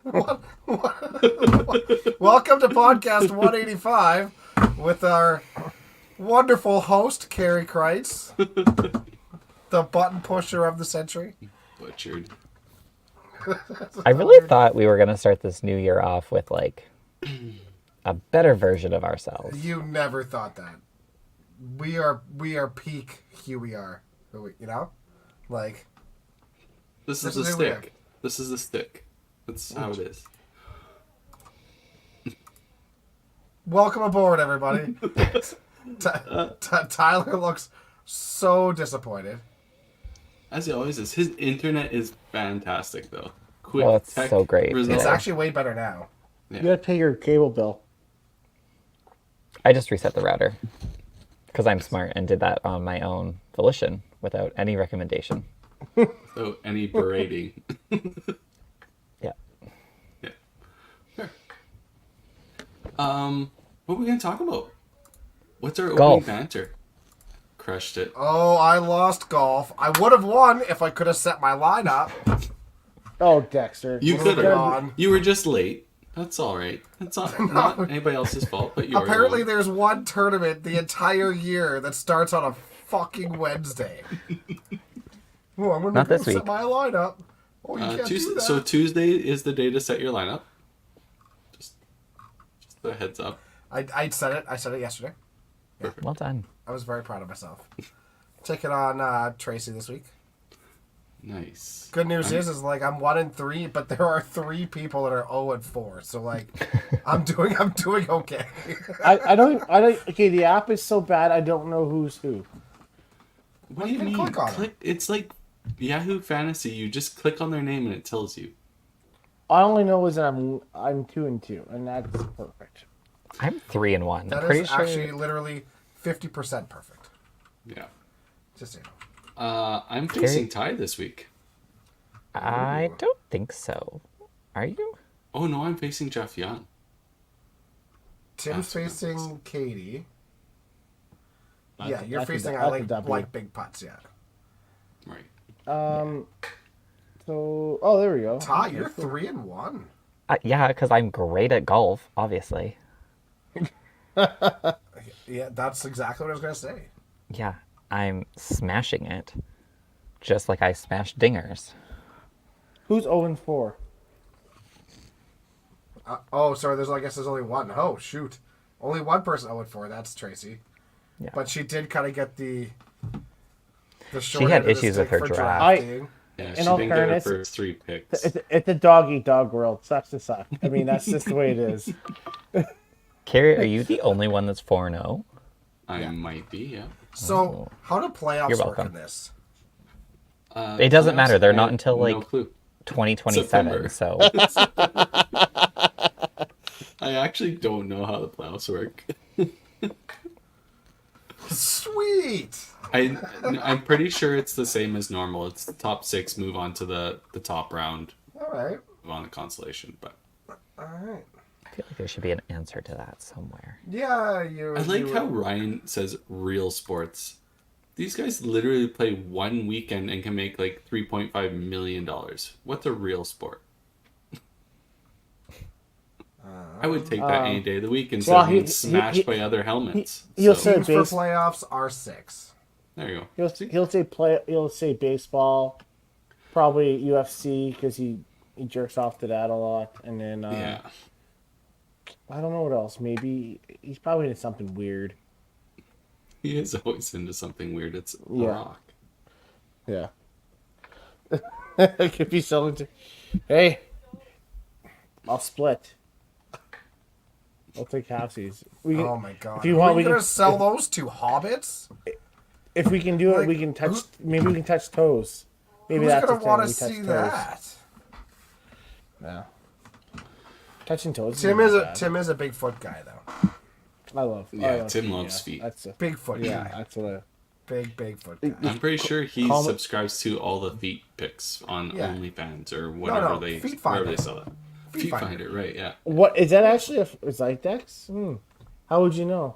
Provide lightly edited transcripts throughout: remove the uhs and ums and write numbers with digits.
Welcome to podcast 185 with our wonderful host, Carrie Kreitz, the button pusher of the century. Butchered. I really thought we were going to start this new year off with, like, a better version of ourselves. You never thought that. We are peak who we are. You know? Like, This is the stick. This is the stick. That's how it is. welcome aboard, everybody. Tyler looks so disappointed. As he always is. His internet is fantastic, though. Quick Oh, it's tech so great. results. It's actually way better now. Yeah. You gotta pay your cable bill. I just reset the router because I'm smart and did that on my own volition without any recommendation. So any berating. Yeah. Yeah. Sure. What are we gonna talk about? What's our Golf. opening banter? Crushed it. Oh, I lost golf. I would have won if I could have set my lineup. Oh, Dexter. You Moving could have. on. You were just late. That's all right. That's not anybody else's fault, but yours. Apparently, there's one tournament the entire year that starts on a fucking Wednesday. Oh, I'm gonna Not go this set week. my lineup. Oh, you can't Tuesday, do that. so Tuesday is the day to set your lineup. Just a heads up. I said it. I said it yesterday. Well done. I was very proud of myself. Taking on Tracy this week. Nice. Good news is like I'm 1-3, but there are 3 people that are 0-4. So like, I'm doing okay. I don't. Okay, the app is so bad. I don't know who's who. What do you can mean? click on it. It's like Yahoo Fantasy. You just click on their name and it tells you. All I know is that I'm 2-2, and that's perfect. I'm 3-1. That Pretty is sure. actually literally 50% perfect. Yeah. Just so you know. I'm facing Ty this week. I don't think so. Are you? Oh no, I'm facing Jeff Young. Tim's That's facing Katie. That's Yeah, a- you're that's a- facing that's I a like W. big putts. Yeah. Right. So, oh, there we go. Ty, you're 3-1. Yeah, because I'm great at golf, obviously. Yeah, that's exactly what I was gonna say. Yeah, I'm smashing it. Just like I smashed dingers. Who's 0-4? Oh, sorry. I guess there's only one. Oh, shoot. Only one person 0-4. That's Tracy. Yeah. But she did kind of get the short had end of the issues with stick her for draft. drafting. Yeah, In she all didn't get her fairness, first 3 picks. It's a dog eat dog world. Sucks to suck. I mean, that's just the way it is. Carrie, are you the only one that's 4-0? I might be, yeah. So, how do playoffs You're work welcome. in this? It doesn't matter. They're not until, No like, clue. 2027, September. so... I actually don't know how the playoffs work. Sweet. I'm pretty sure it's the same as normal. It's the top 6 move on to the top round All right. on the consolation. But All right. I feel like there should be an answer to that somewhere. Yeah, you. I like you, how Ryan says real sports. These guys literally play one weekend and can make like $3.5 million. What's a real sport? I would take that any day of the week instead of being smashed by other helmets. he'll So, say teams for playoffs are 6. there you go. He'll say baseball, probably UFC because he jerks off to that a lot, and then Yeah. I don't know what else. Maybe he's probably into something weird. He is always into something weird. It's Yeah. rock. Yeah. It could be selling to. Hey, I'll split. I'll take halfsies. Oh my god. If you want, Are we we gonna can sell those to hobbits? If we can do it, Like, we can touch. Maybe we can touch toes. Maybe Who's that's gonna the want thing. to We touch see toes. that? No. Touching toes. Tim isn't is a bad. Tim is a Bigfoot guy though. I love. Yeah, Tim loves feet. That's a, Bigfoot yeah. guy. That's what. Bigfoot guy. I'm pretty sure he Call it- subscribes to all the feet pics on Yeah. OnlyFans or whatever no, they Feet wherever Finder. they sell it. Feet Finder. Finder, right? Yeah. What is that actually? A Zydex? How would you know?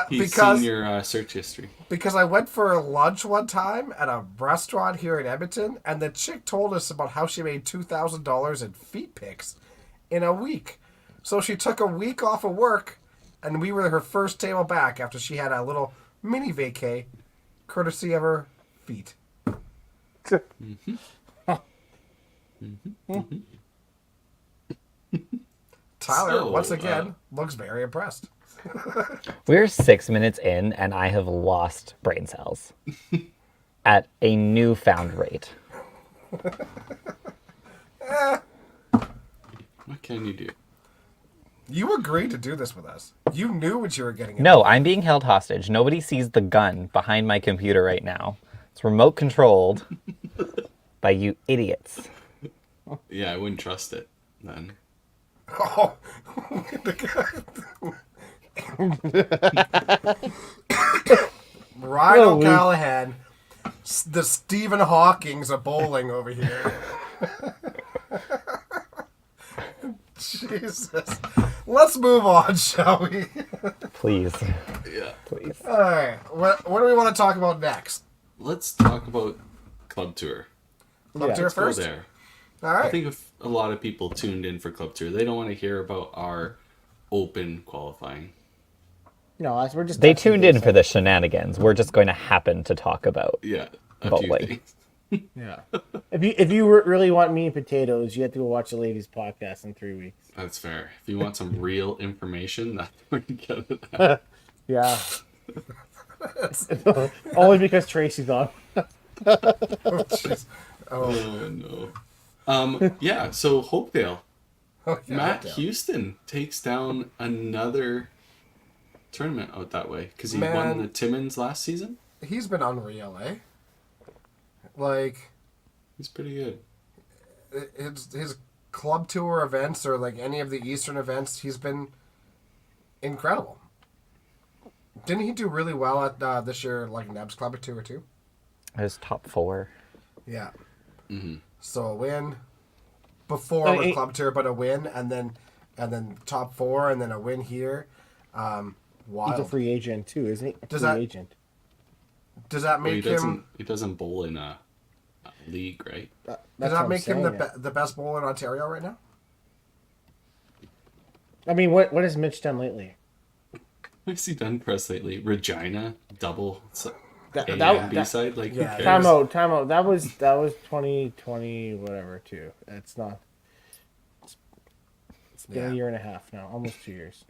He's because seen your search history. because I went for lunch one time at a restaurant here in Edmonton, and the chick told us about how she made $2,000 in feet pics in a week. So she took a week off of work, and we were her first table back after she had a little mini vacay, courtesy of her feet. Tyler, So, once again, looks very impressed. We're 6 minutes in, and I have lost brain cells at a newfound rate. What can you do? You agreed to do this with us. You knew what you were getting into. No, I'm being held hostage. Nobody sees the gun behind my computer right now. It's remote controlled by you idiots. Yeah, I wouldn't trust it then. Oh. Ryan Holy. O'Callahan, the Stephen Hawking's of bowling over here. Jesus. Let's move on, shall we? Please. Yeah. Please. All right. What do we want to talk about next? Let's talk about Club Tour. Club Tour Let's go first? there. All I right. think if a lot of people tuned in for Club Tour, they don't want to hear about our open qualifying. No, we're just. They touching tuned in base for on- the shenanigans. We're just going to happen to talk about. Yeah, a few Bowling. things. Yeah. If you really want meat and potatoes, you have to go watch the ladies' podcast in 3 weeks. That's fair. If you want some real information, that's where you get it at. Yeah. Only because Tracy's on. Jeez. Oh, no. Yeah, so Hopedale. Oh, yeah, Matt Hopedale. Houston takes down another tournament out that way because he Man. won the Timmins last season. He's been unreal, eh? Like, He's pretty good. his club tour events or like any of the Eastern events, he's been incredible. Didn't he do really well at this year, like Neb's Club Tour too? It was top 4. Yeah. Mm-hmm. So a win before Oh, with it- Club Tour, but a win and then top 4 and then a win here. He's a Wild. free agent too, isn't he? A Does free that- agent. Does that Well, make him? he doesn't bowl in a league, right? Does That's that what make I'm him saying, the best bowler in Ontario right now? I mean, what has Mitch done lately? What has he done for us lately? Regina, double That- A that- and B that- side? Like, Yeah, who cares? Time out. That was 2020 whatever too. It's not. It's been Yeah. a year and a half now, almost 2 years.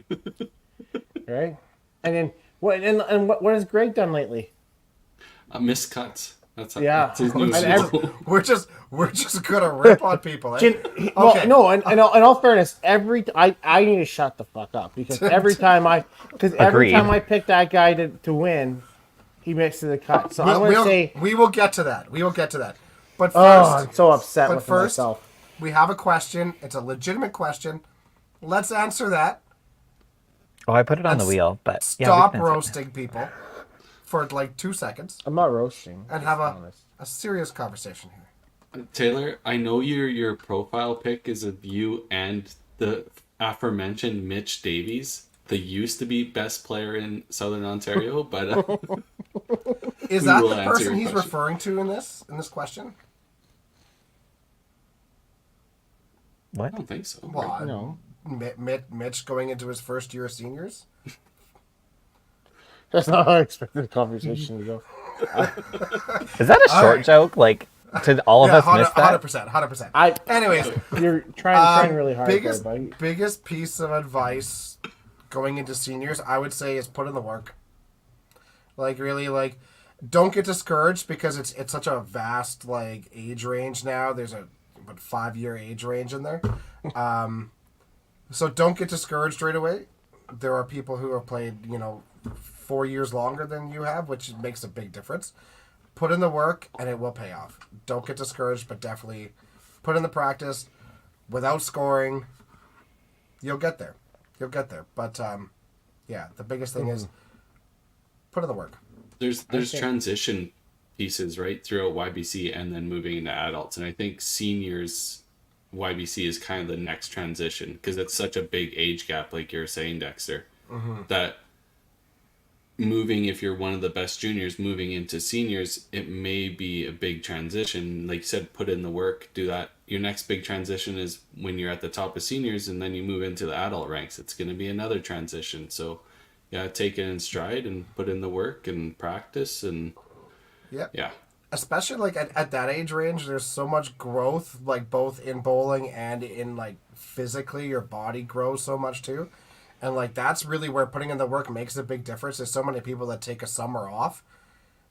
Right? And then what has Greg done lately? Miscuts. That's Yeah. that's his new And slogan. We're just gonna rip on people. Eh? Well, Okay. no, and in all fairness, I need to shut the fuck up because every time I Agreed. pick that guy to win, he makes the cut. So I'm gonna say, we will get to that. We will get to that. But first, oh, I'm so upset but with first, myself. we have a question. It's a legitimate question. Let's answer that. Oh, I put it on the Let's wheel, but yeah, we Stop can answer it. roasting people for like 2 seconds I'm not roasting. and have honest. a serious conversation here. Taylor, I know your profile pic is of you and the aforementioned Mitch Davies, the used to be best player in Southern Ontario, but Is We that will the answer person your he's question. referring to in this question? I What? don't think so. Well, No, Mitch going into his first year of seniors. that's not how I expected the conversation to go. Is that a short right. joke? Like, did all of us miss that? 100%. Anyways, You're trying really hard, biggest there, buddy. biggest piece of advice going into seniors, I would say, is put in the work. Like really, like don't get discouraged because it's such a vast like age range now. There's a 5-year age range in there, so don't get discouraged right away. There are people who have played 4 years longer than you have, which makes a big difference. Put in the work and it will pay off. Don't get discouraged, but definitely put in the practice. Without scoring, you'll get there. But yeah, the biggest thing is put in the work. There's think- transition pieces right throughout YBC and then moving into adults, and I think seniors YBC is kind of the next transition because it's such a big age gap, like you're saying, Dexter, that moving, if you're one of the best juniors moving into seniors, it may be a big transition. Like you said, put in the work, do that. Your next big transition is when you're at the top of seniors and then you move into the adult ranks. It's going to be another transition. So yeah, take it in stride and put in the work and practice. And yeah. Especially like at that age range, there's so much growth, like both in bowling and in like physically, your body grows so much too. And like that's really where putting in the work makes a big difference. There's so many people that take a summer off,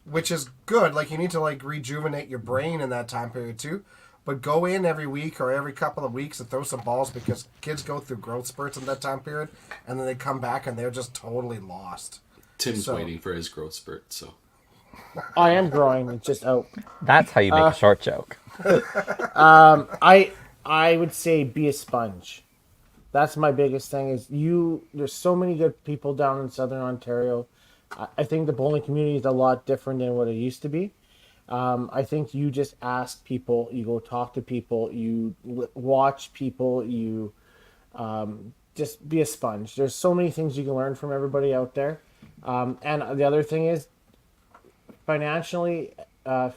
which is good. Like you need to like rejuvenate your brain in that time period too. But go in every week or every couple of weeks and throw some balls, because kids go through growth spurts in that time period, and then they come back and they're just totally lost. Tim's waiting for his growth spurt, so. I am growing. It's just out. That's how you make a short joke. I would say be a sponge. That's my biggest thing. There's so many good people down in Southern Ontario. I think the bowling community is a lot different than what it used to be. I think you just ask people, you go talk to people, you watch people, you just be a sponge. There's so many things you can learn from everybody out there. And the other thing is, financially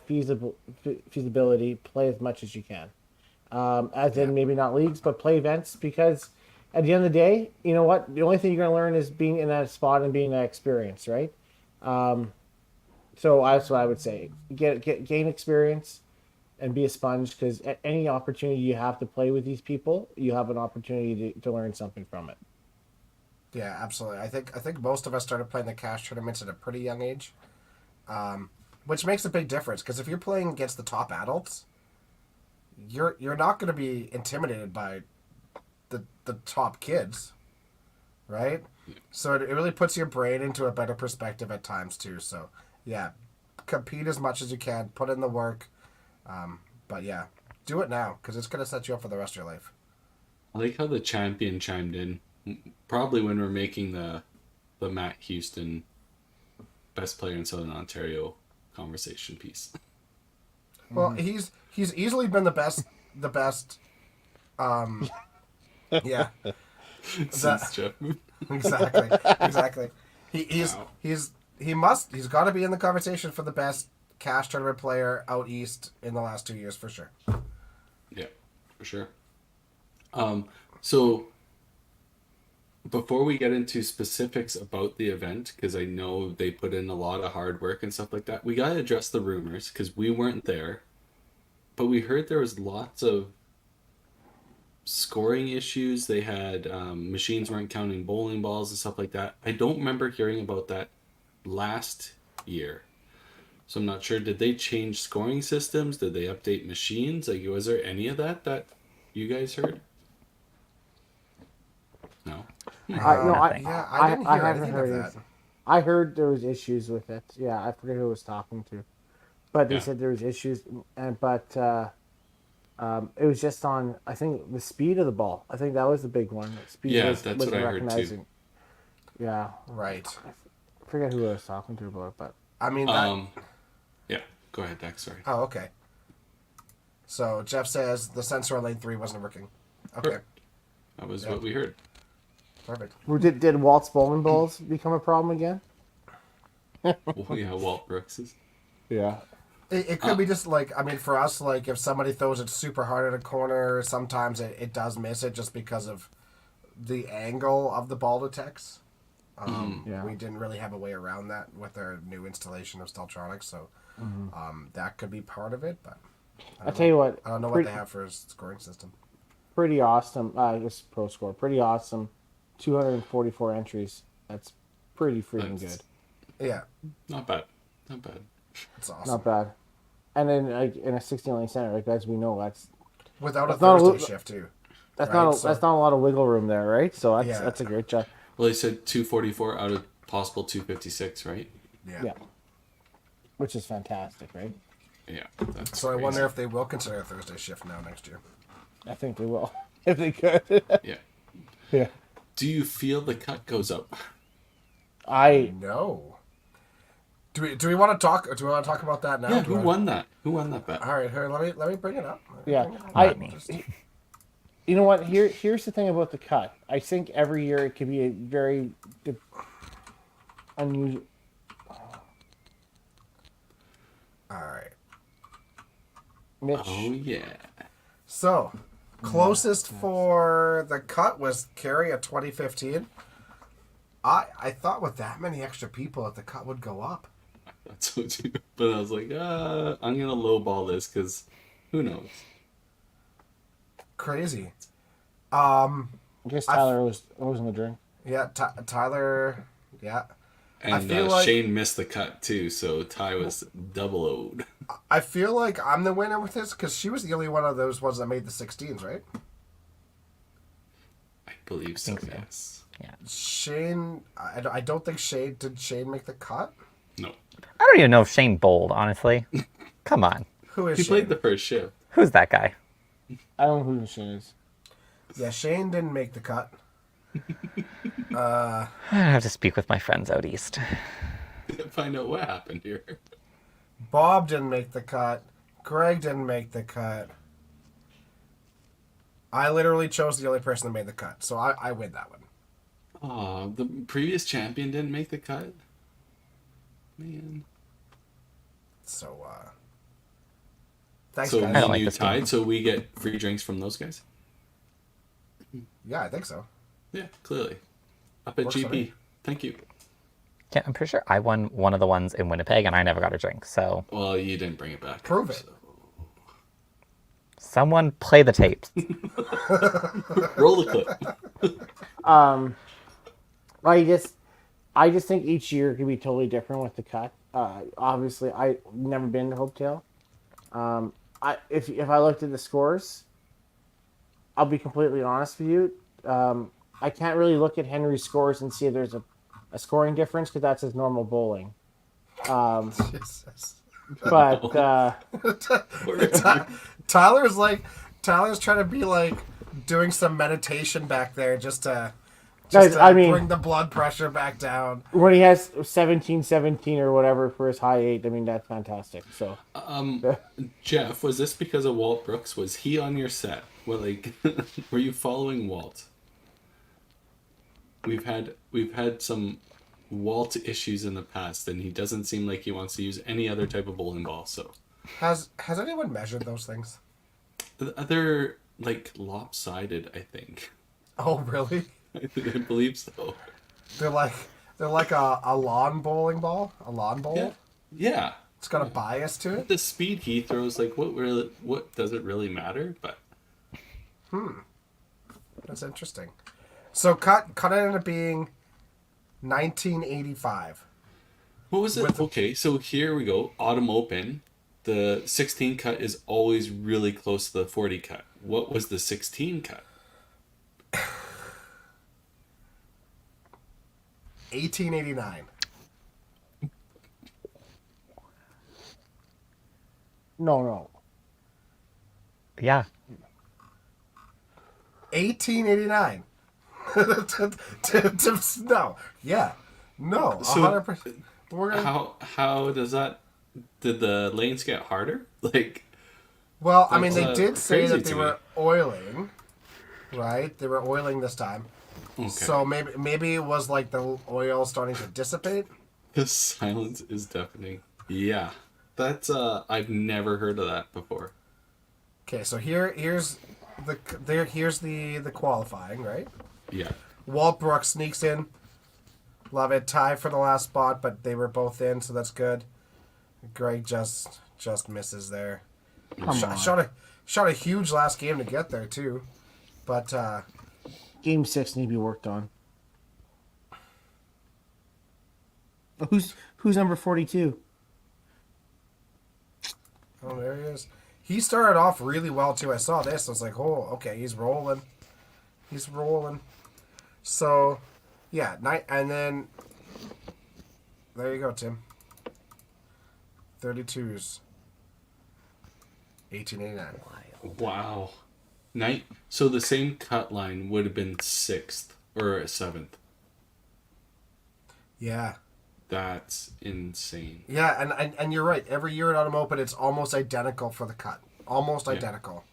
feasibility, play as much as you can. As in maybe not leagues, but play events, because at the end of the day, you know what? The only thing you're going to learn is being in that spot and being that experience, right? So that's what I would say. Gain experience and be a sponge, because any opportunity you have to play with these people, you have an opportunity to learn something from it. Yeah, absolutely. I think most of us started playing the cash tournaments at a pretty young age, which makes a big difference, because if you're playing against the top adults, you're not going to be intimidated by the top kids, right? So it really puts your brain into a better perspective at times too. So yeah, compete as much as you can, put in the work, but yeah, do it now, because it's going to set you up for the rest of your life. I like how the champion chimed in, probably when we're making the Matt Houston best player in Southern Ontario conversation piece. Well, he's easily been the best. Yeah. Since Jeff moved. Exactly. He's got to be in the conversation for the best cash tournament player out east in the last 2 years for sure. Yeah, for sure. So before we get into specifics about the event, because I know they put in a lot of hard work and stuff like that, we got to address the rumors, because we weren't there, but we heard there was lots of scoring issues. They had machines weren't counting bowling balls and stuff like that. I don't remember hearing about that last year, so I'm not sure. Did they change scoring systems? Did they update machines? Like, was there any of that you guys heard? No. I didn't hear haven't anything heard of it. that. I heard there was issues with it. Yeah, I forget who I was talking to, but they said there was issues, but it was just on, I think, the speed of the ball. I think that was the big one. Speed That's what I heard too. Yeah, Right. I forget who I was talking to about it, but I mean, that... yeah, go ahead, Dex, sorry. Oh, okay. So Jeff says the sensor on lane 3 wasn't working. Okay. That was what we heard. Perfect. did Walt's bowling balls become a problem again? Well, yeah, Walt Brooks's. Yeah. It could be just like, I mean, for us, like if somebody throws it super hard at a corner, sometimes it does miss it just because of the angle of the ball detects. We didn't really have a way around that with our new installation of Steltronics, so that could be part of it. But I'll tell you what. I don't know what they have for a scoring system. Pretty awesome. Just pro score. Pretty awesome. 244 entries. That's pretty freaking good. Yeah. Not bad. It's awesome. Not bad. And then like in a 16 lane center, like as we know, that's without a not Thursday shift too. That's right? that's not a lot of wiggle room there, right? So that's a great job. Well, they said 244 out of possible 256, right? Yeah. Which is fantastic, right? Yeah. That's So I crazy. wonder if they will consider a Thursday shift now next year. I think they will if they could. Yeah. Yeah. Do you feel the cut goes up? No. Do we want to talk? Do we want to talk about that now? Yeah. Who won that? Who won that bet? All right, here, let me bring it up. You know what? Here's the thing about the cut. I think every year it could be a very unusual. All right. Mitch. Oh yeah. So, closest for the cut was Carrie at 2015. I thought with that many extra people that the cut would go up. That's so too. But I was like, I'm gonna lowball this because who knows? Crazy. I guess Tyler was in the drink. Yeah, Tyler. Yeah. And feel like- Shane missed the cut too, so Ty was double owed. I feel like I'm the winner with this because she was the only one of those ones that made the 16s, right? I believe so. think so. Yes. Shane, I don't think Shane did. Shane make the cut? No. I don't even know if Shane bowled, honestly. Come on. Who is He Shane? played the first shift. Who's that guy? I don't know who Shane is. Yeah, Shane didn't make the cut. I have to speak with my friends out east. Find out what happened here. Bob didn't make the cut. Greg didn't make the cut. I literally chose the only person that made the cut, so I win that one. Oh, the previous champion didn't make the cut. Man. So, thanks, So guys. I don't me like and you this game. tied, so we get free drinks from those guys? Yeah, I think so. Yeah, clearly. Up at Works for me. GP. Thank you. Yeah, I'm pretty sure I won one of the ones in Winnipeg and I never got a drink. So Well, you didn't bring it back. Prove it. so- someone play the tapes. Roll the clip. I just think each year can be totally different with the cut. Obviously, I've never been to Hopedale. If I looked at the scores, I'll be completely honest with you. I can't really look at Henry's scores and see if there's a scoring difference because that's his normal bowling. Jesus. But Tyler's trying to be like doing some meditation back there just to guys, I mean, bring the blood pressure back down. when he has 17-17 or whatever for his high eight, I mean, that's fantastic. So Jeff, was this because of Walt Brooks? Was he on your set? Well, like, were you following Walt? We've had some Walt issues in the past, and he doesn't seem like he wants to use any other type of bowling ball. So Has anyone measured those things? they're like lopsided, I think. Oh, really? I believe so. They're like a lawn bowling ball, a lawn bowl. Yeah. Yeah. It's got a bias to it. The speed he throws, like, what does it really matter? But That's interesting. So cut ended up being 1985. what was it? With- Okay, so here we go. Autumn Open. The 16 cut is always really close to the 40 cut. What was the 16 cut? 1889. no. Yeah. 1889. No. Yeah. No. So, 100%. We're gonna, How does that? Did the lanes get harder? Like, well, I mean, they That's, did say crazy that they to were oiling, right? They were oiling this time. okay. So maybe it was like the oil starting to dissipate. The silence is deafening. Yeah, that's I've never heard of that before. Okay, so here's the qualifying, right? Yeah. Walt Brooks sneaks in. Love it. Tie for the last spot, but they were both in, so that's good. Greg just misses there. Shot a huge last game to get there too, but Game 6 need to be worked on. Who's number 42? oh, there he is. He started off really well too. I saw this. I was like, oh, okay, he's rolling. He's rolling. So, yeah, and then there you go, Tim. 32s. 1889. Wow. Night. So the same cut line would have been 6th or 7th. Yeah. That's insane. Yeah, and you're right. Every year at Autumn Open, it's almost identical for the cut. Almost identical.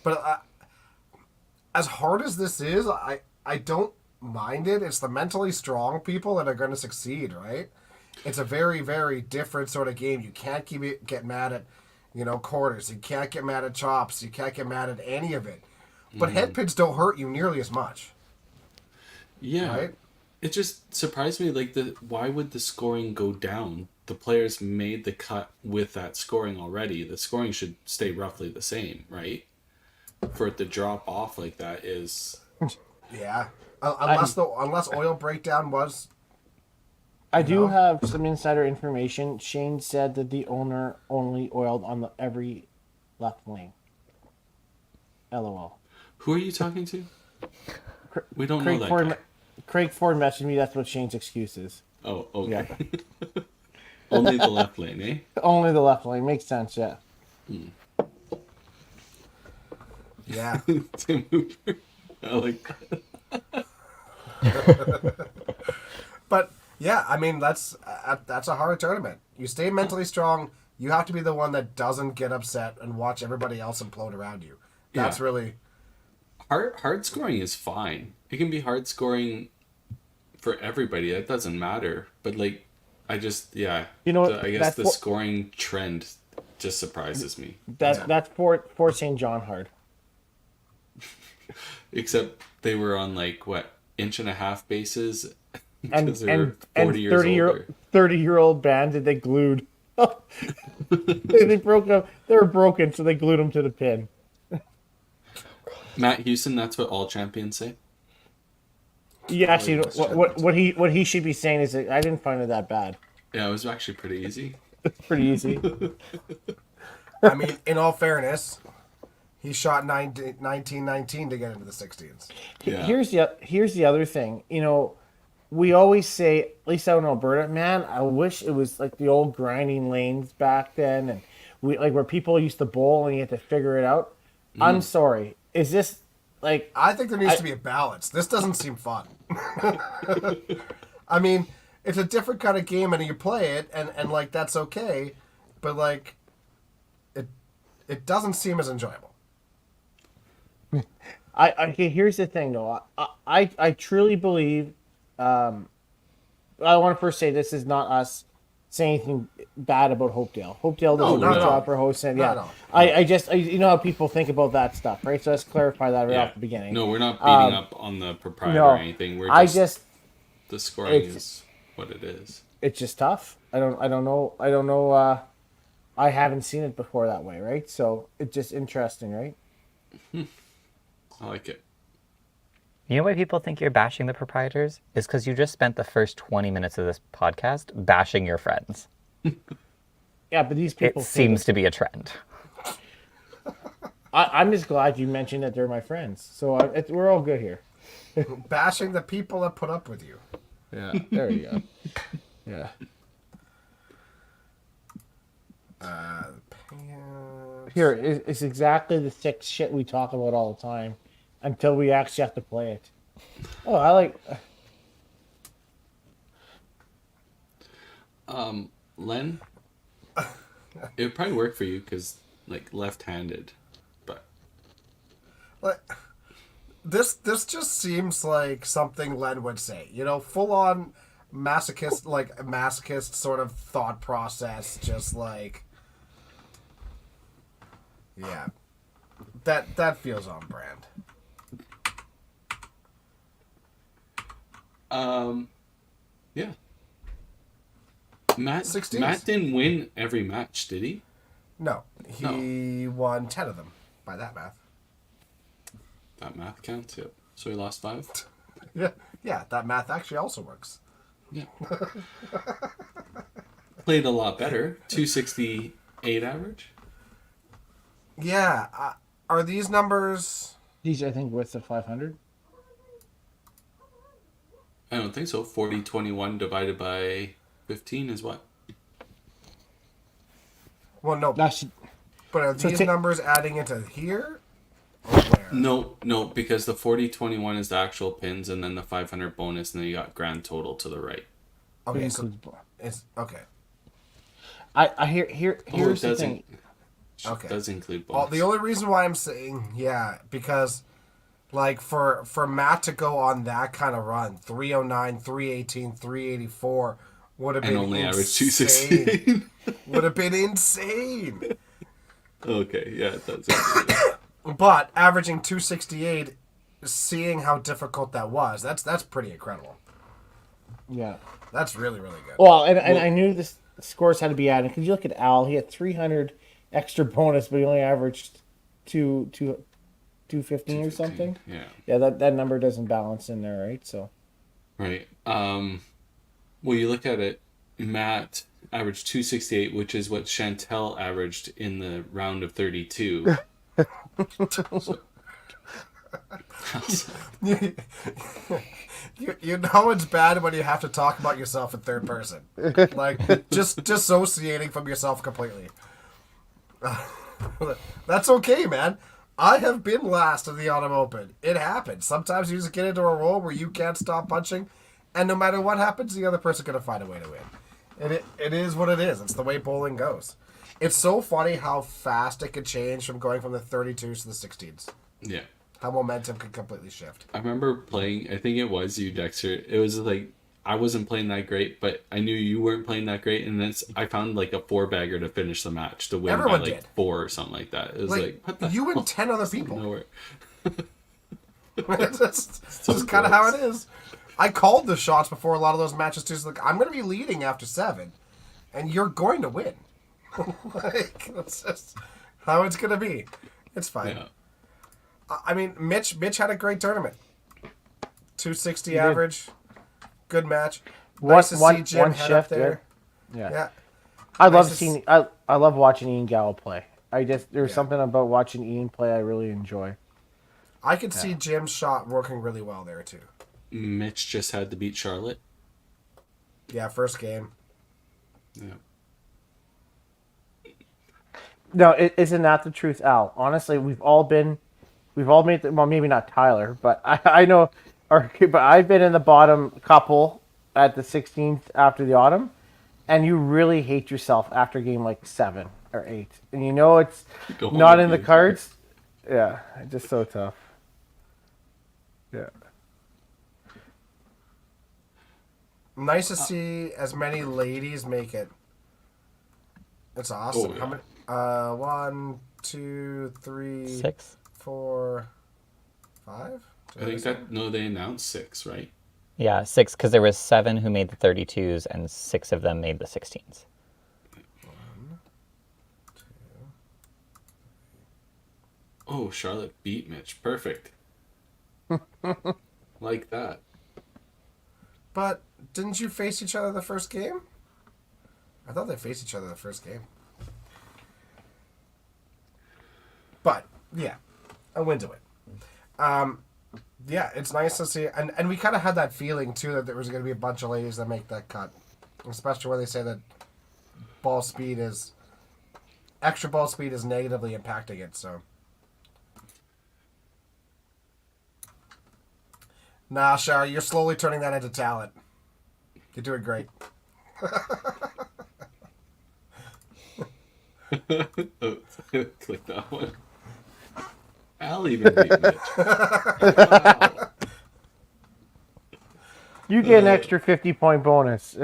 But as hard as this is, I don't mind it. It's the mentally strong people that are going to succeed, right? It's a very, very different sort of game. You can't get mad at, quarters. You can't get mad at chops. You can't get mad at any of it. But head pins don't hurt you nearly as much. Yeah. Right? It just surprised me, like, why would the scoring go down? The players made the cut with that scoring already. The scoring should stay roughly the same, right? For it to drop off like that is... Yeah. Unless oil breakdown was... I do have some insider information. Shane said that the owner only oiled on every left lane. LOL. Who are you talking to? We don't Craig know that Ford, guy. Craig Ford messaged me. That's what Shane's excuse is. Oh, okay. Yeah. Only the left lane, eh? Only the left lane. Makes sense, yeah. Yeah. Tim Hooper. I like that. But, yeah, I mean, that's a hard tournament. You stay mentally strong. You have to be the one that doesn't get upset and watch everybody else implode around you. That's really... Hard scoring is fine. It can be hard scoring for everybody. That doesn't matter. But, like, I just, I guess the scoring trend just surprises me. That's for St. John hard. Except they were on, like, what, 1.5 bases? And they were 40 years older. 30-year-old band that they glued. they broke up. They were broken, so they glued them to the pin. Matt Houston, that's what all champions say? Yeah, actually, what he should be saying is that I didn't find it that bad. Yeah, it was actually pretty easy. It's pretty easy. I mean, in all fairness, he shot 1919 to get into the 16s. Yeah. Here's the other thing. We always say, at least out in Alberta, man, I wish it was like the old grinding lanes back then, and where people used to bowl and you had to figure it out. I'm sorry. Is this like? I think there needs to be a balance. This doesn't seem fun. I mean, it's a different kind of game, and you play it, and like that's okay, but like, it doesn't seem as enjoyable. Here's the thing, though. I truly believe. I want to first say this is not us saying anything bad about Hopedale. Hopedale does a good job for hosting. Yeah, No. I you know how people think about that stuff, right? So let's clarify that right off the beginning. No, we're not beating up on the proprietor or anything. We're the scoring is what it is. It's just tough. I don't know. I haven't seen it before that way, right? So it's just interesting, right? I like it. You know why people think you're bashing the proprietors? Is because you just spent the first 20 minutes of this podcast bashing your friends. Yeah, but these people... It seems to be a trend. I'm just glad you mentioned that they're my friends. So we're all good here. Bashing the people that put up with you. Yeah, there you go. Yeah. Here, it's exactly the sick shit we talk about all the time until we actually have to play it. Oh, I like... Len, it would probably work for you because, like, left-handed, but... Like, this just seems like something Len would say. Full-on masochist sort of thought process, just like... Yeah. That feels on brand. Yeah. Matt 16s. didn't win every match, did he? No. He won 10 of them, by that math. That math counts, yep. So he lost 5? Yeah, that math actually also works. Yeah. Played a lot better. 268 average? Yeah. Are these numbers... These, I think, what's the 500? I don't think so. 40-21 divided by 15 is what? Well, no. That's... But are these numbers adding into here? Or where? No, because the 40-21 is the actual pins, and then the 500 bonus, and then you got grand total to the right. Okay, so it's... Okay. Here's the thing. Okay. It does include bonus. The only reason why I'm saying, because... Like, for Matt to go on that kind of run, 309, 318, 384, Would have and been only average insane. 268. Would have been insane. Okay, yeah, that's But averaging 268, seeing how difficult that was, that's pretty incredible. Yeah. That's really, really good. Well, and I knew the scores had to be added because you look at Al. He had 300 extra bonus, but he only averaged 215 or something. Yeah. Yeah, that number doesn't balance in there, right? So. Right. Well, you look at it, Matt averaged 268, which is what Chantel averaged in the round of 32. So- You know it's bad when you have to talk about yourself in third person. Like, just dissociating from yourself completely. That's okay, man. I have been last in the Autumn Open. It happens. Sometimes you just get into a role where you can't stop punching, and no matter what happens, the other person's going to find a way to win. And it is what it is. It's the way bowling goes. It's so funny how fast it could change from going from the 32s to the 16s. yeah. How momentum could completely shift. I remember playing, I think it was you, Dexter. It was like, I wasn't playing that great, but I knew you weren't playing that great, and then I found like a 4-bagger to finish the match, to win Everyone by like did. 4 or something like that. It was like what the you hell? and 10 other people. Nowhere. It's just kind of how it is. I called the shots before a lot of those matches too. So like, I'm going to be leading after 7, and you're going to win. Like, that's just how it's going to be. It's fine. Yeah. I mean, Mitch had a great tournament. 260 did. average. Good match. One- Nice to see one- Jim one head up shift, there. Yeah. Yeah. I Nice love to seeing. I love watching Ian Gallo play. There's Yeah. something about watching Ian play I really enjoy. I could see Jim's shot working really well there too. Mitch just had to beat Charlotte. Yeah, first game. Yeah. No, isn't that the truth, Al? Honestly, we've all made well, maybe not Tyler, but I know, but I've been in the bottom couple at the 16th after the Autumn, and you really hate yourself after game like 7 or 8, and you know it's Go on not with in the you. cards. Yeah, it's just so tough. Yeah. Nice to see as many ladies make it. It's awesome. Oh, yeah. How many? 1, 2, 3, 6. 4, 5. I think they announced 6, right? Yeah, 6, because there was 7 who made the 32s, and 6 of them made the 16s. Oh, Charlotte beat Mitch. Perfect. Like that. But didn't you face each other the first game? I thought they faced each other the first game. But yeah, a win to it. Yeah, it's nice to see, and we kind of had that feeling too that there was going to be a bunch of ladies that make that cut, especially when they say that extra ball speed is negatively impacting it. So, nah, Shar, you're slowly turning that into talent. You're doing great. Oh, click that one. I'll even beat Mitch. You get an extra 50-point bonus.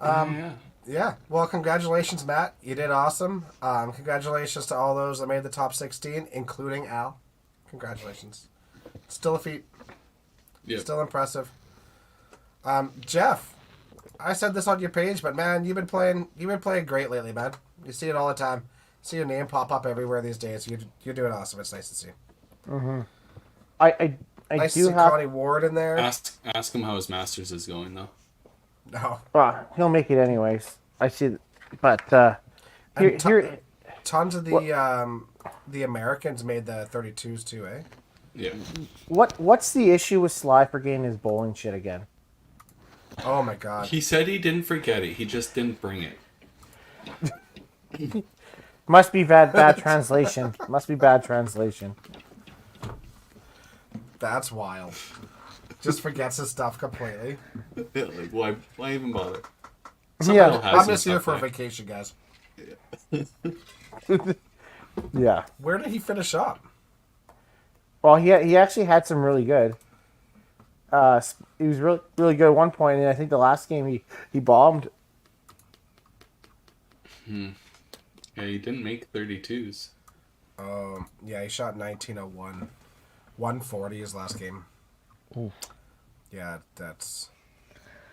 Yeah. Yeah, well, congratulations, Matt. You did awesome. Congratulations to all those that made the top 16, including Al. Congratulations. Still a feat. Yep. Still impressive. Jeff, I said this on your page, but man, you've been playing great lately, man. You see it all the time. See your name pop up everywhere these days. You're doing awesome. It's nice to see. I Nice to do see have. Connie Ward in there. Ask him how his Masters is going, though. No. Well, he'll make it anyways. I see, but And here, tons of the Americans made the 32s too, eh? Yeah. what's the issue with Sly forgetting his bowling shit again? Oh my god. He said he didn't forget it. He just didn't bring it. Must be bad translation. Must be bad translation. That's wild. Just forgets his stuff completely. Like, why even bother? Yeah, Someone has I'm some just here stuff for a back. vacation, guys. yeah. Where did he finish up? Well, he actually had some really good. He was really good at one point, and I think the last game he bombed. Yeah, he didn't make 32s. Yeah, he shot 1901. 140 his last game. Ooh. Yeah, that's...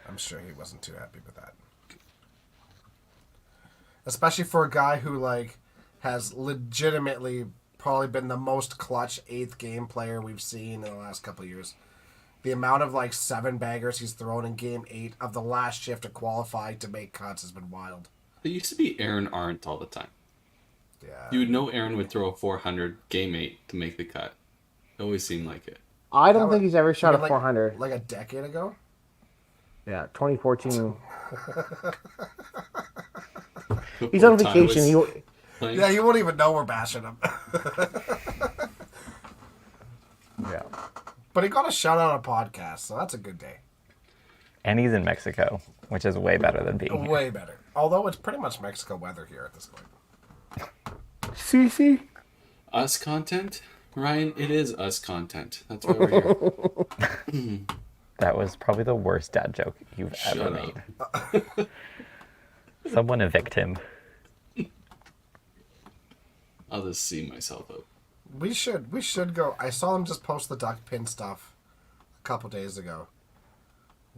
I'm sure he wasn't too happy with that. Especially for a guy who, like, has legitimately probably been the most clutch 8th game player we've seen in the last couple of years. The amount of, like, 7 baggers he's thrown in game 8 of the last shift to qualify to make cuts has been wild. It used to be Aaron Arndt all the time. Yeah. You would know Aaron would throw a 400 game 8 to make the cut. It always seemed like it. I don't think he's ever shot You mean a 400. Like a decade ago? Yeah, 2014. He's Before on Ty vacation. was playing. Yeah, you won't even know we're bashing him. Yeah. But he got a shout out on a podcast, so that's a good day. And he's in Mexico, which is way better than being here. Way better. Although it's pretty much Mexico weather here at this point. CC. Us content? Ryan, it is us content. That's why we're here. That was probably the worst dad joke you've ever Shut made. Someone evict him. I'll just see myself out. We should go. I saw them just post the duck pin stuff a couple days ago.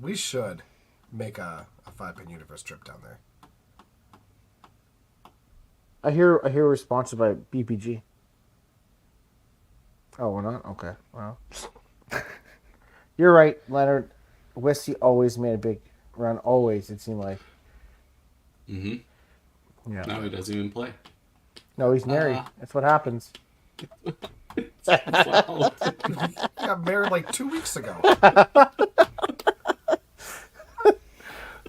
We should make a 5-pin universe trip down there. I hear we're sponsored by BPG. Oh, we're not? Okay. Well. You're right, Leonard. Whiskey always made a big run. Always, it seemed like. Mm-hmm. Yeah. Now he doesn't even play. No, he's married. That's what happens. Wow. I got married like 2 weeks ago.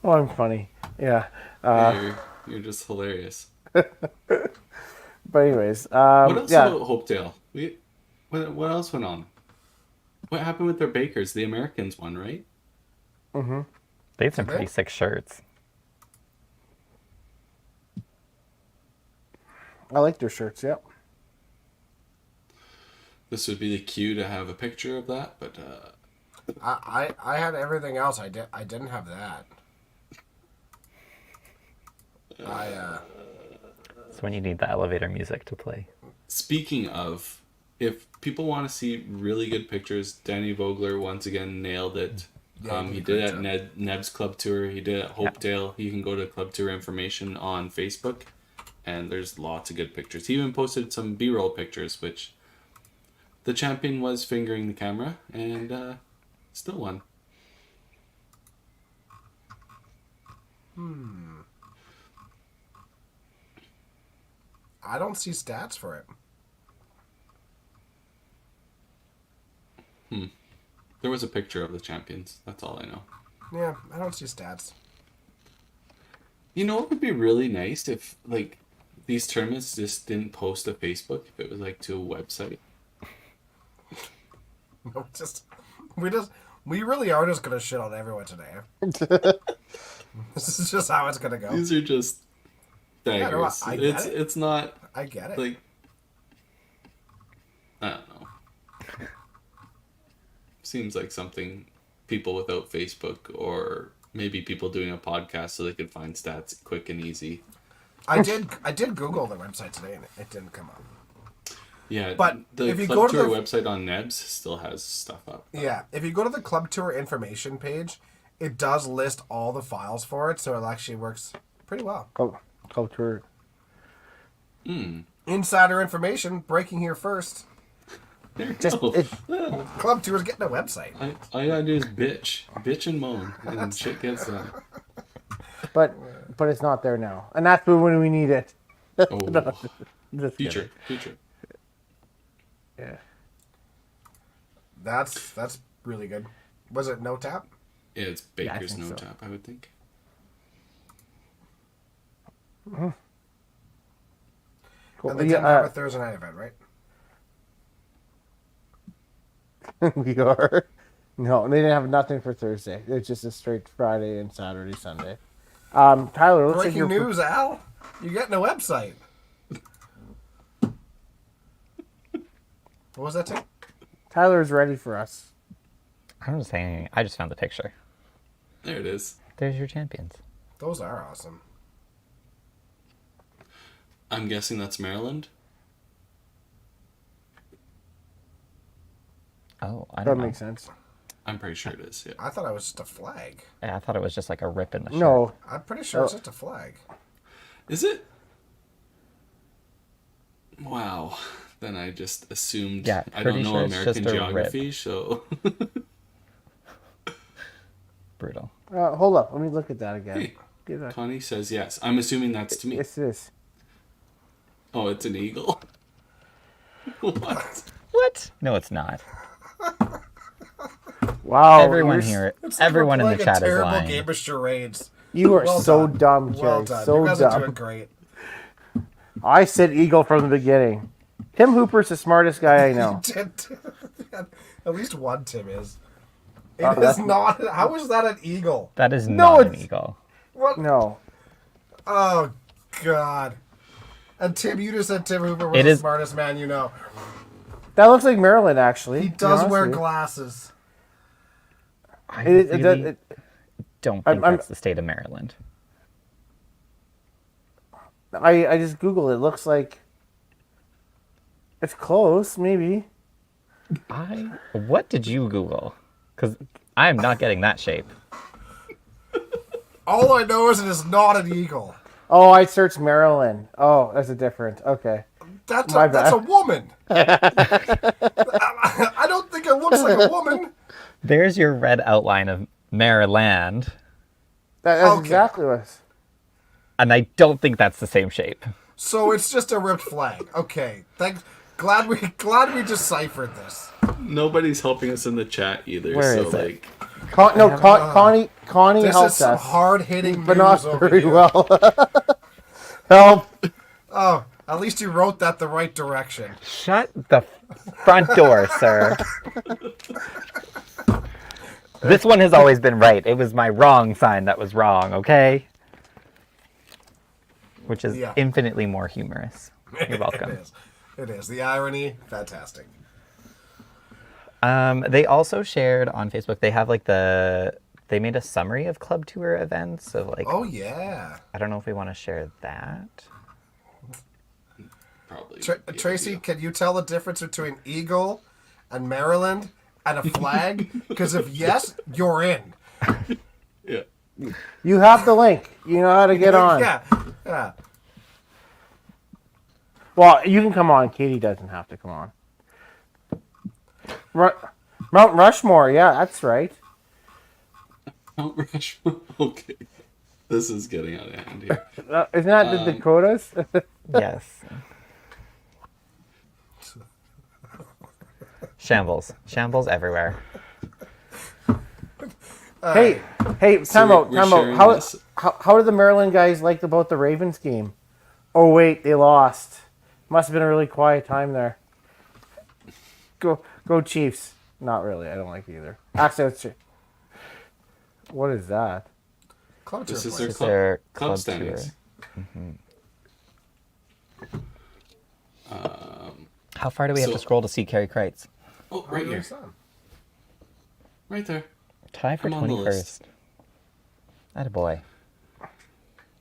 Oh, I'm funny. Yeah. You're just hilarious. But anyways, What else yeah. about Hopedale? What else went on? What happened with their bakers? The Americans won, right? They had some Did pretty they? sick shirts. I like their shirts. Yep. This would be the cue to have a picture of that, but I had everything else. I didn't have that. It's when you need the elevator music to play. speaking of, if people want to see really good pictures, Danny Vogler once again nailed it. Yeah, He did did a it great at Neb's Club Tour. He did it at Hopedale. You can go to Club Tour information on Facebook, and there's lots of good pictures. He even posted some B-roll pictures, which the champion was fingering the camera and still won. I don't see stats for it. There was a picture of the champions. That's all I know. Yeah, I don't see stats. You know what would be really nice if, like, these tournaments just didn't post to Facebook, if it was, like, to a website. We really are just gonna shit on everyone today. This is just how it's gonna go. These are just daggers. I get it. It's not, I get it. like, I don't know. Seems like something people without Facebook or maybe people doing a podcast so they could find stats quick and easy. I did Google the website today and it didn't come up. Yeah, But the if you Club go to Tour the- website on Nebs still has stuff up. Yeah, if you go to the Club Tour information page, it does list all the files for it, so it actually works pretty well. Culture. Insider information breaking here first. There you Just go. Club Tour's getting a website. All you gotta do is bitch and moan, and shit gets done. But it's not there now, and that's when we need it. Oh, Just future. kidding. Yeah. That's really good. Was it no tap? Yeah, it's I Baker's think no so. tap, I would think. Cool. And they didn't have a Thursday night event, right? We are. No, they didn't have nothing for Thursday. It's just a straight Friday and Saturday, Sunday. Tyler, looks like Breaking you're news, Al. You're getting a website. What was that, Tim? Tyler's ready for us. I'm just saying. I just found the picture. There it is. There's your champions. Those are awesome. I'm guessing that's Maryland. Oh, I That don't know. makes sense. I'm pretty sure it is. Yeah. I thought it was just a flag. Yeah, I thought it was just like a rip in the shirt. No, I'm pretty sure it's just a flag. Is it? Wow. Then I just assumed. Yeah, I don't pretty know sure it's American just a geography, so. Brutal. hold up. Let me look at that again. Hey, Get that. Connie says yes. I'm assuming that's to me. It's this. Oh, it's an eagle. What? What? No, it's not. Wow. Everyone you're- here, It's like everyone we're in the playing chat a is terrible lying. game of charades. You are Well so done. dumb, Jerry. Well done. So you guys are doing dumb. great. I said Eagle from the beginning. Tim Hooper's the smartest guy I know. At least one Tim is. It Oh, is that's- not. How is that an eagle? That is No, not an it's- eagle. What? No. Oh, God. And Tim, you just said Tim Hooper was It the is- smartest man you know. That looks like Maryland, actually. He to be does honest wear with you. glasses. I It- really it- don't I'm- think that's the state of Maryland. I just Googled it. It looks like it's close, maybe. What did you Google? Because I am not getting that shape. All I know is it is not an eagle. Oh, I searched Maryland. Oh, that's a different. Okay. That's My that's bad. a woman. I don't think it looks like a woman. There's your red outline of Maryland, That's Okay. exactly what. and I don't think that's the same shape. So it's just a ripped flag. Okay. Thanks. Glad we deciphered this. Nobody's helping us in the chat either. Where so is it? like, Connie This helped is some us, hard hitting but news not over very here. well. Help! Oh, at least you wrote that the right direction. Shut the front door, sir. This one has always been right. It was my wrong sign that was wrong, okay? Which is Yeah. infinitely more humorous. You're welcome. It is. It is. The irony, fantastic. They also shared on Facebook, they have like they made a summary of club tour events. So like, Oh yeah. I don't know if we want to share that. probably. Tracy, Yeah. can you tell the difference between eagle and Maryland and a flag? Because if yes, you're in. Yeah. You have the link. You know how to get on. Yeah. Yeah. Well, you can come on. Katie doesn't have to come on. Mount Rushmore. Yeah, that's right. Mount Rushmore. Okay. This is getting out of hand here. Isn't that the Dakotas? Yes. Shambles. Shambles everywhere. hey, time So out. we're Time out. sharing How, this. how did the Maryland guys like about the Ravens game? Oh wait, they lost. Must have been a really quiet time there. Go Chiefs. Not really. I don't like it either. Actually, what is that? Club This tour is place. their It's club, their club club standings. How far do we have to So- scroll to see Carrie Kreitz? Oh, right Oh, here. son. Right there. Tie for I'm on the list. 21st. Attaboy.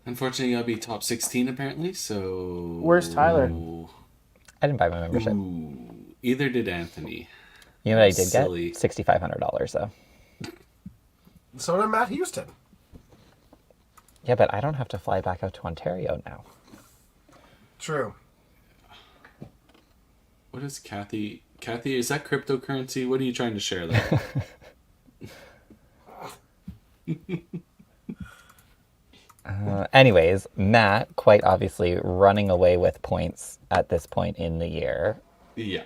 Unfortunately, I'll be top 16 apparently, so... Where's Tyler? I didn't buy my membership. Ooh, either did Anthony. You know what I did Silly. get? $6,500 though. So did Matt Houston. Yeah, but I don't have to fly back out to Ontario now. True. What is Kathy? Kathy, is that cryptocurrency? What are you trying to share there? Anyways, Matt, quite obviously running away with points at this point in the year. Yeah.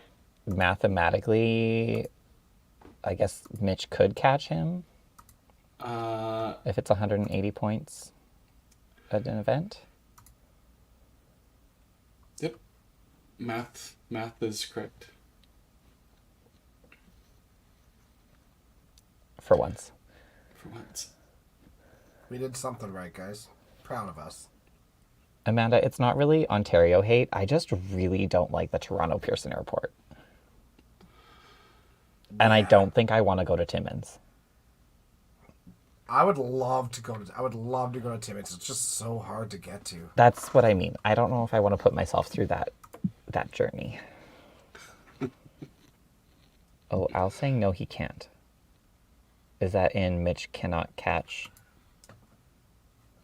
Mathematically, I guess Mitch could catch him if it's 180 points at an event. Yep. Math is correct. For once. For once. We did something right, guys. Proud of us. Amanda, it's not really Ontario hate. I just really don't like the Toronto Pearson Airport. And I Yeah. don't think I want to go to Timmins. I would love to go to Timmins. It's just so hard to get to. That's what I mean. I don't know if I want to put myself through that journey. Oh, Al's saying no, he can't. Is that in Mitch cannot catch?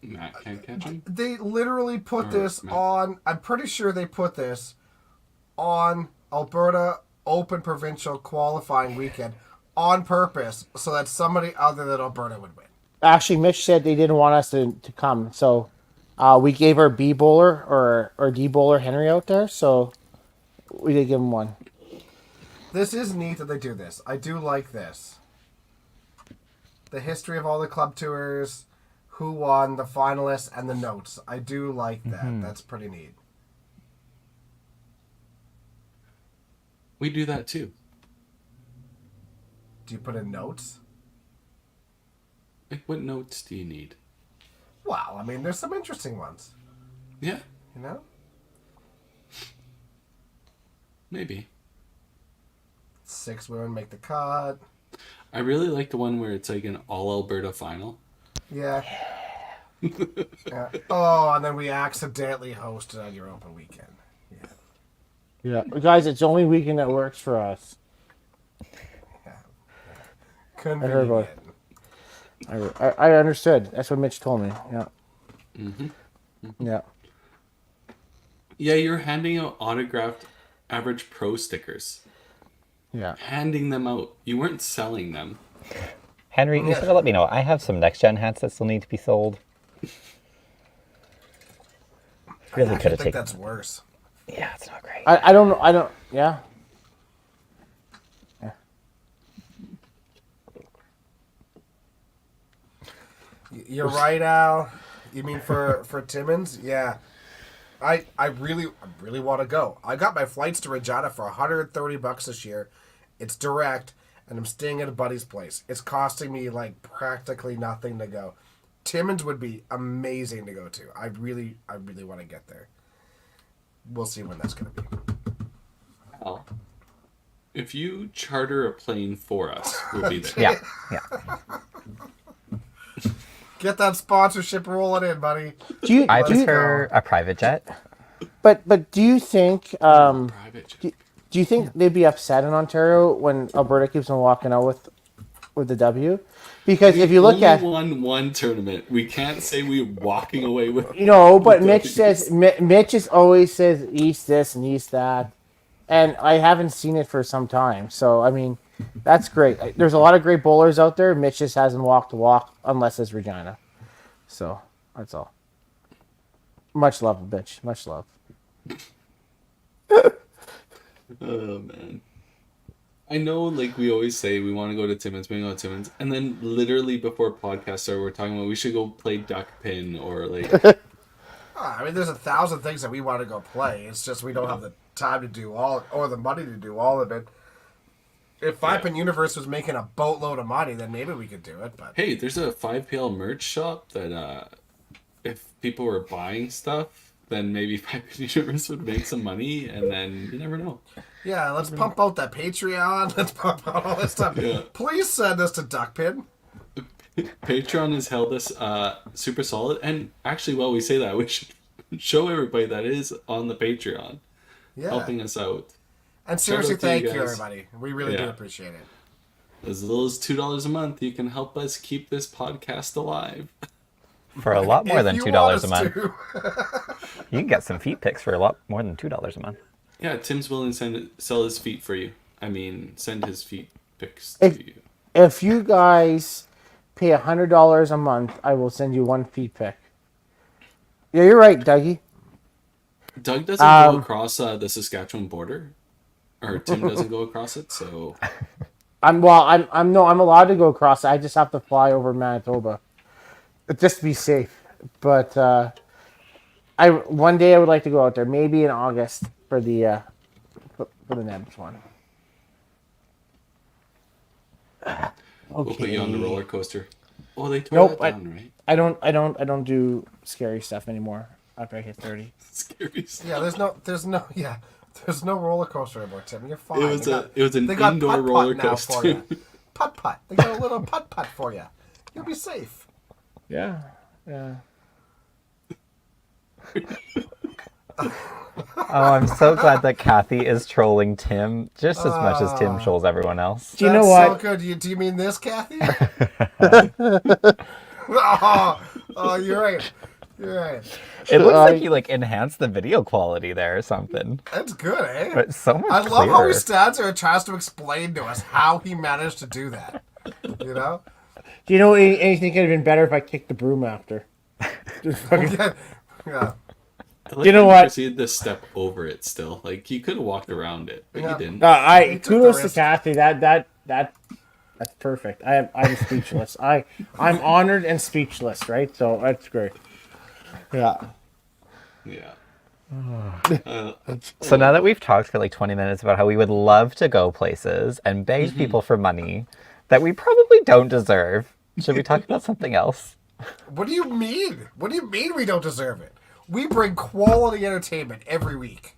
Matt can't catch him. They literally put Or this Matt. on. I'm pretty sure they put this on Alberta Open Provincial qualifying weekend on purpose so that somebody other than Alberta would win. Actually, Mitch said they didn't want us to come, so we gave our B bowler or D bowler Henry out there, so we did give him one. This is neat that they do this. I do like this. The history of all the club tours, who won, the finalists, and the notes. I do like that. That's pretty neat. We do that too. Do you put in notes? Like, what notes do you need? Well, I mean, there's some interesting ones. Yeah, You know? maybe. 6 women make the cut. I really like the one where it's like an all Alberta final. Yeah. Yeah. Oh, and then we accidentally hosted on your open weekend. Yeah, guys, it's the only weekend that works for us. Convenient. about I understood. That's what Mitch told me. Yeah. Yeah. Yeah, you're handing out autographed Average Pro stickers. Yeah. Handing them out. You weren't selling them. Henry, you should have let me know. I have some next gen hats that still need to be sold. Really I could have think taken. that's worse. Yeah, it's not great. I don't know. I don't. Yeah. You're right, Al. You mean for Timmins? Yeah. I really want to go. I got my flights to Regina for $130 this year. It's direct, and I'm staying at a buddy's place. It's costing me like practically nothing to go. Timmins would be amazing to go to. I really want to get there. We'll see when that's going to be. Well, if you charter a plane for us, we'll be there. Yeah, yeah. Get that sponsorship rolling in, buddy. Do you? I do you- prefer a private jet. But do you think? Private jet. Do you think they'd be upset in Ontario when Alberta keeps on walking out with the W? Because if you look Only at won one tournament. We can't say we're walking away with. but Mitch says Mitch is always says East this and East that, and I haven't seen it for some time. So I mean, that's great. There's a lot of great bowlers out there. Mitch just hasn't walked the walk unless it's Regina. So that's all. Much love, bitch. Much love. Oh man. I know, like we always say, we want to go to Timmins, and then literally before podcast started, we're talking about we should go play duck pin or like. I mean, there's 1,000 things that we want to go play. It's just we don't have the time to do all or the money to do all of it. If Five Pin Universe was making a boatload of money, then maybe we could do it. But Hey, there's a 5PL merch shop that if people were buying stuff, then maybe 5PL Universe would make some money, and then you never know. yeah, let's pump out that Patreon. Let's pump out all this stuff. Yeah. Please send us to Duckpin. Patreon has held us super solid, and actually, while we say that, we should show everybody that is on the Patreon Yeah. helping us out. And seriously, Shout out to you thank you, guys. everybody. We really do Yeah. appreciate it. As little as $2 a month, you can help us keep this podcast alive. For a lot more If than you $2 want a us month. to. You can get some feet pics for a lot more than $2 a month. Yeah, Tim's willing to sell his feet for you. I mean, send his feet pics If- to you. If you guys pay $100 a month, I will send you one feed pic. Yeah, you're right, Dougie. Doug doesn't go across the Saskatchewan border, or Tim doesn't go across it, so I'm allowed to go across. I just have to fly over Manitoba, just to be safe. But one day I would like to go out there, maybe in August for the Nebs one. we'll put you on the roller coaster. Oh, they tore Nope, that down, right? I don't do scary stuff anymore after I hit 30. Scary. Yeah, there's no, There's no roller coaster anymore, Tim. You're fine. It was an they got indoor putt-putt roller now for coaster. you. Putt-putt. They got a little putt-putt for you. You'll be safe. Yeah. Yeah. Oh, I'm so glad that Kathy is trolling Tim just as much as Tim trolls everyone else. Do you know That's what? so good. Do you mean this, Kathy? oh, you're right. You're right. It looks like you like enhanced the video quality there or something. That's good, eh? But it's so much I love how he clearer. stands there and tries to explain to us how he managed to do that. You know? Do you know anything could have been better if I kicked the broom after? Just fucking- Yeah. I like You know how what? proceeded to step over it still. Like, he could have walked around it, but Yeah. he didn't. He took the kudos to risk. Kathy. That's perfect. I'm speechless. I'm honored and speechless. Right. So that's great. Yeah. Yeah. So now that we've talked for like 20 minutes about how we would love to go places and beg people for money that we probably don't deserve, should we talk about something else? What do you mean? What do you mean we don't deserve it? We bring quality entertainment every week.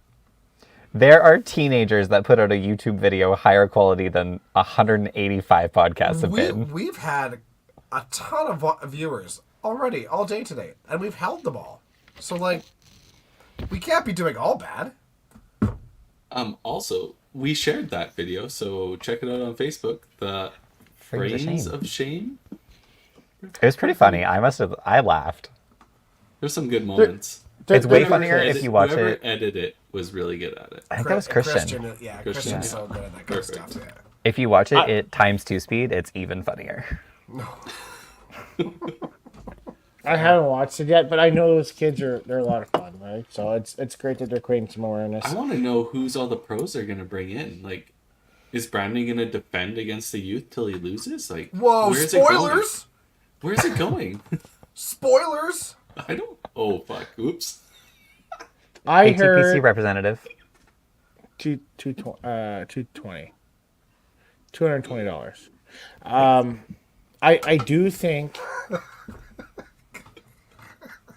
There are teenagers that put out a YouTube video higher quality than 185 podcasts have been. We've had a ton of viewers already all day today, and we've held them all. So, like, we can't be doing all bad. Also, we shared that video, so check it out on Facebook. The Frames of Shame. It was pretty funny. I laughed. There's some good moments. It's way Whoever funnier edit- if you watch whoever it. edited it was really good at it. I think that was Christian. Yeah, Christian, Christian's so good at that kind of Perfect. stuff. Yeah. If you watch it at times 2 speed, it's even funnier. I haven't watched it yet, but I know those kids they're a lot of fun, right? So it's great that they're creating some awareness. I want to know who's all the pros they're going to bring in. Like, is Brandon going to defend against the youth till he loses? Like, Whoa, where's it going? spoilers! Where's it going? Spoilers! I don't. Oh fuck! Oops. I ATPC heard representative. $220. I do think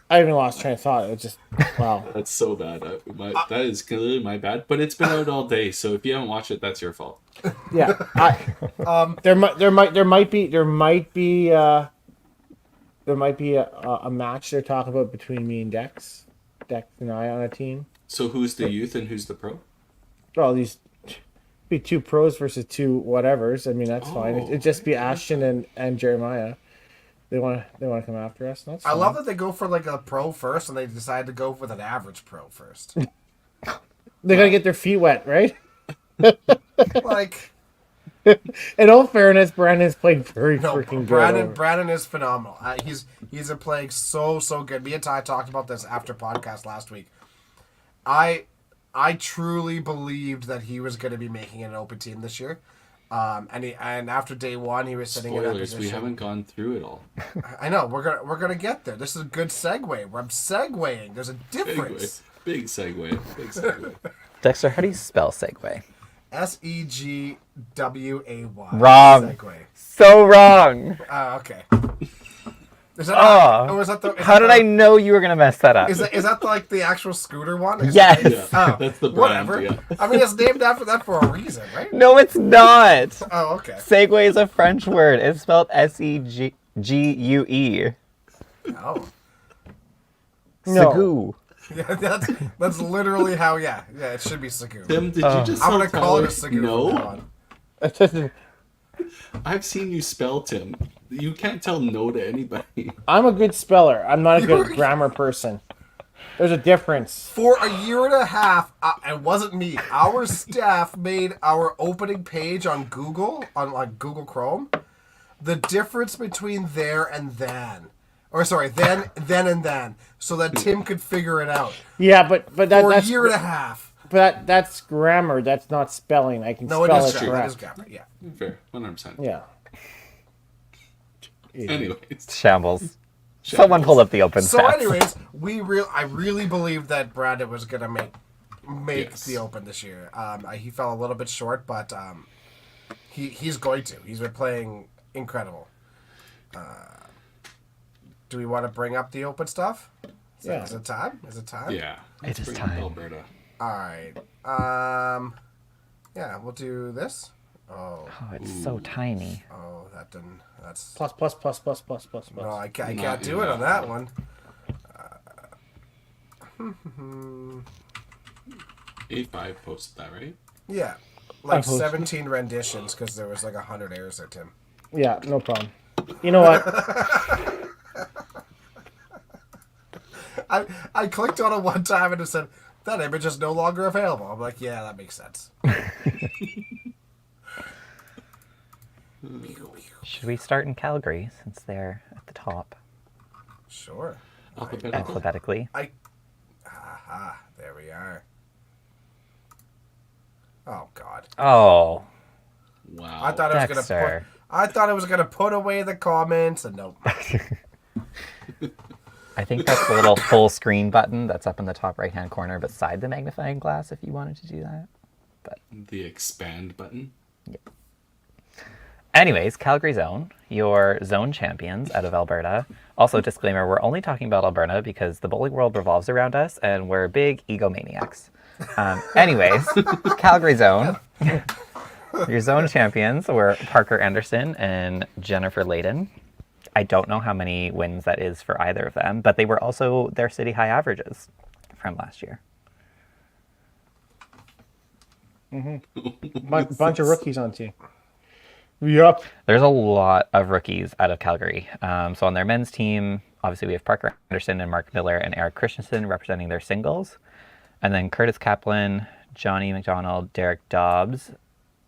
I even lost train of thought. It's just wow. That's so bad. That is clearly my bad. But it's been out all day, so if you haven't watched it, that's your fault. Yeah. There might be a match they're talking about between me and Dex and I on a team. So who's the youth and who's the pro? Well, these be two pros versus two whatevers. I mean, that's fine. It'd just be Ashton and Jeremiah. They want to come after us. That's fine. I love that they go for like a pro first, and they decide to go with an average pro first. They gotta get their feet wet, right? Like, In all fairness, Brandon's played very no, freaking good. Brandon is phenomenal. He's been playing so good. Me and Ty talked about this after podcast last week. I truly believed that he was going to be making an open team this year. And after day one, he was sitting in that Spoilers. position. We haven't gone through it all. I know we're gonna get there. This is a good segue. Where I'm segueing. There's a difference. Big segue. Big segue. Dexter, how do you spell segue? Segway. Wrong. Segway. So wrong. Oh, okay. Is that? Oh. Or is that the? is How that did the- I know you were going to mess that up? Is that like the actual scooter one? Is Yes. that- Yeah, Oh, that's the brand. whatever. Yeah. I mean, it's named after that for a reason, right? No, it's not. Oh, okay. Segue is a French word. It's spelled Segue. Oh, No. Segue. yeah. That's literally how. Yeah. It should be Segoo. Tim, did you just I'm tell gonna call it a Tyler Segoo. no? from now on. I've seen you spell Tim. You can't tell no to anybody. I'm a good speller. I'm not a You good were- grammar person. There's a difference. For a year and a half, it wasn't me. Our staff made our opening page on Google, on like Google Chrome, the difference between there and then. Or sorry, then and then. So that Tim could figure it out. Yeah, but For that's a year and a half. but that's grammar. That's not spelling. I can No, it spell is it true. That is correct. grammar, yeah. Fair, 100%. Yeah. Anyways, Shambles. Someone pull up the open So stats. anyways, I really believed that Brandon was going to make Yes. the Open this year. He fell a little bit short, but he's going to. He's been playing incredible. Do we want to bring up the Open stuff? Yeah. Is it time? Is it time? yeah. It is Bring time. Alberta. All right. Yeah, we'll do this. Oh, Oh, it's so tiny. oh, that didn't. That's Plus, plus, plus, plus, plus, plus, no, plus. I can't Not do it on enough. that one. 8-5 posted that, right? Yeah, like posted. 17 renditions because there was like 100 errors there, Tim. Yeah, no problem. You know what? I clicked on it one time and it said that image is no longer available. I'm like, yeah, that makes sense. Should we start in Calgary since they're at the top Sure. Alphabetical. alphabetically? There we are. Oh God. Oh, Wow. I thought it was Dexter. gonna put away the comments and nope. I think that's the little full screen button that's up in the top right hand corner beside the magnifying glass if you wanted to do that. The expand button. Anyways, Calgary Zone, your zone champions out of Alberta. Also, disclaimer, we're only talking about Alberta because the bowling world revolves around us and we're big egomaniacs. Anyways, Calgary Zone. Your zone champions were Parker Anderson and Jennifer Layden. I don't know how many wins that is for either of them, but they were also their city high averages from last year. Bunch of rookies on team. Yup. There's a lot of rookies out of Calgary. So on their men's team, obviously we have Parker Anderson and Mark Miller and Eric Christensen representing their singles. And then Curtis Kaplan, Johnny McDonald, Derek Dobbs,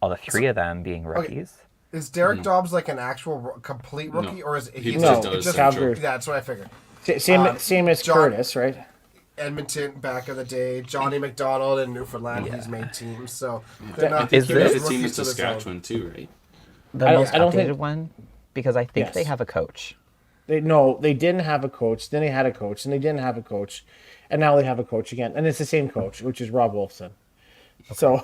all the three of them being rookies. Is Derek Dobbs like an actual complete rookie, No. or is He he's just No, does it's Central. Calgary. Yeah, that's what I figured. Same as John- Curtis, right? Edmonton back in the day, Johnny McDonald in Newfoundland, he's made teams, so they're not Is they're this- just The team in rookies to the zone. Saskatchewan too, right? The I don't- most I don't updated think- one, because I think they Yes. have a coach. They didn't have a coach. Then they had a coach, and they didn't have a coach, and now they have a coach again, and it's the same coach, which is Rob Wolfson. So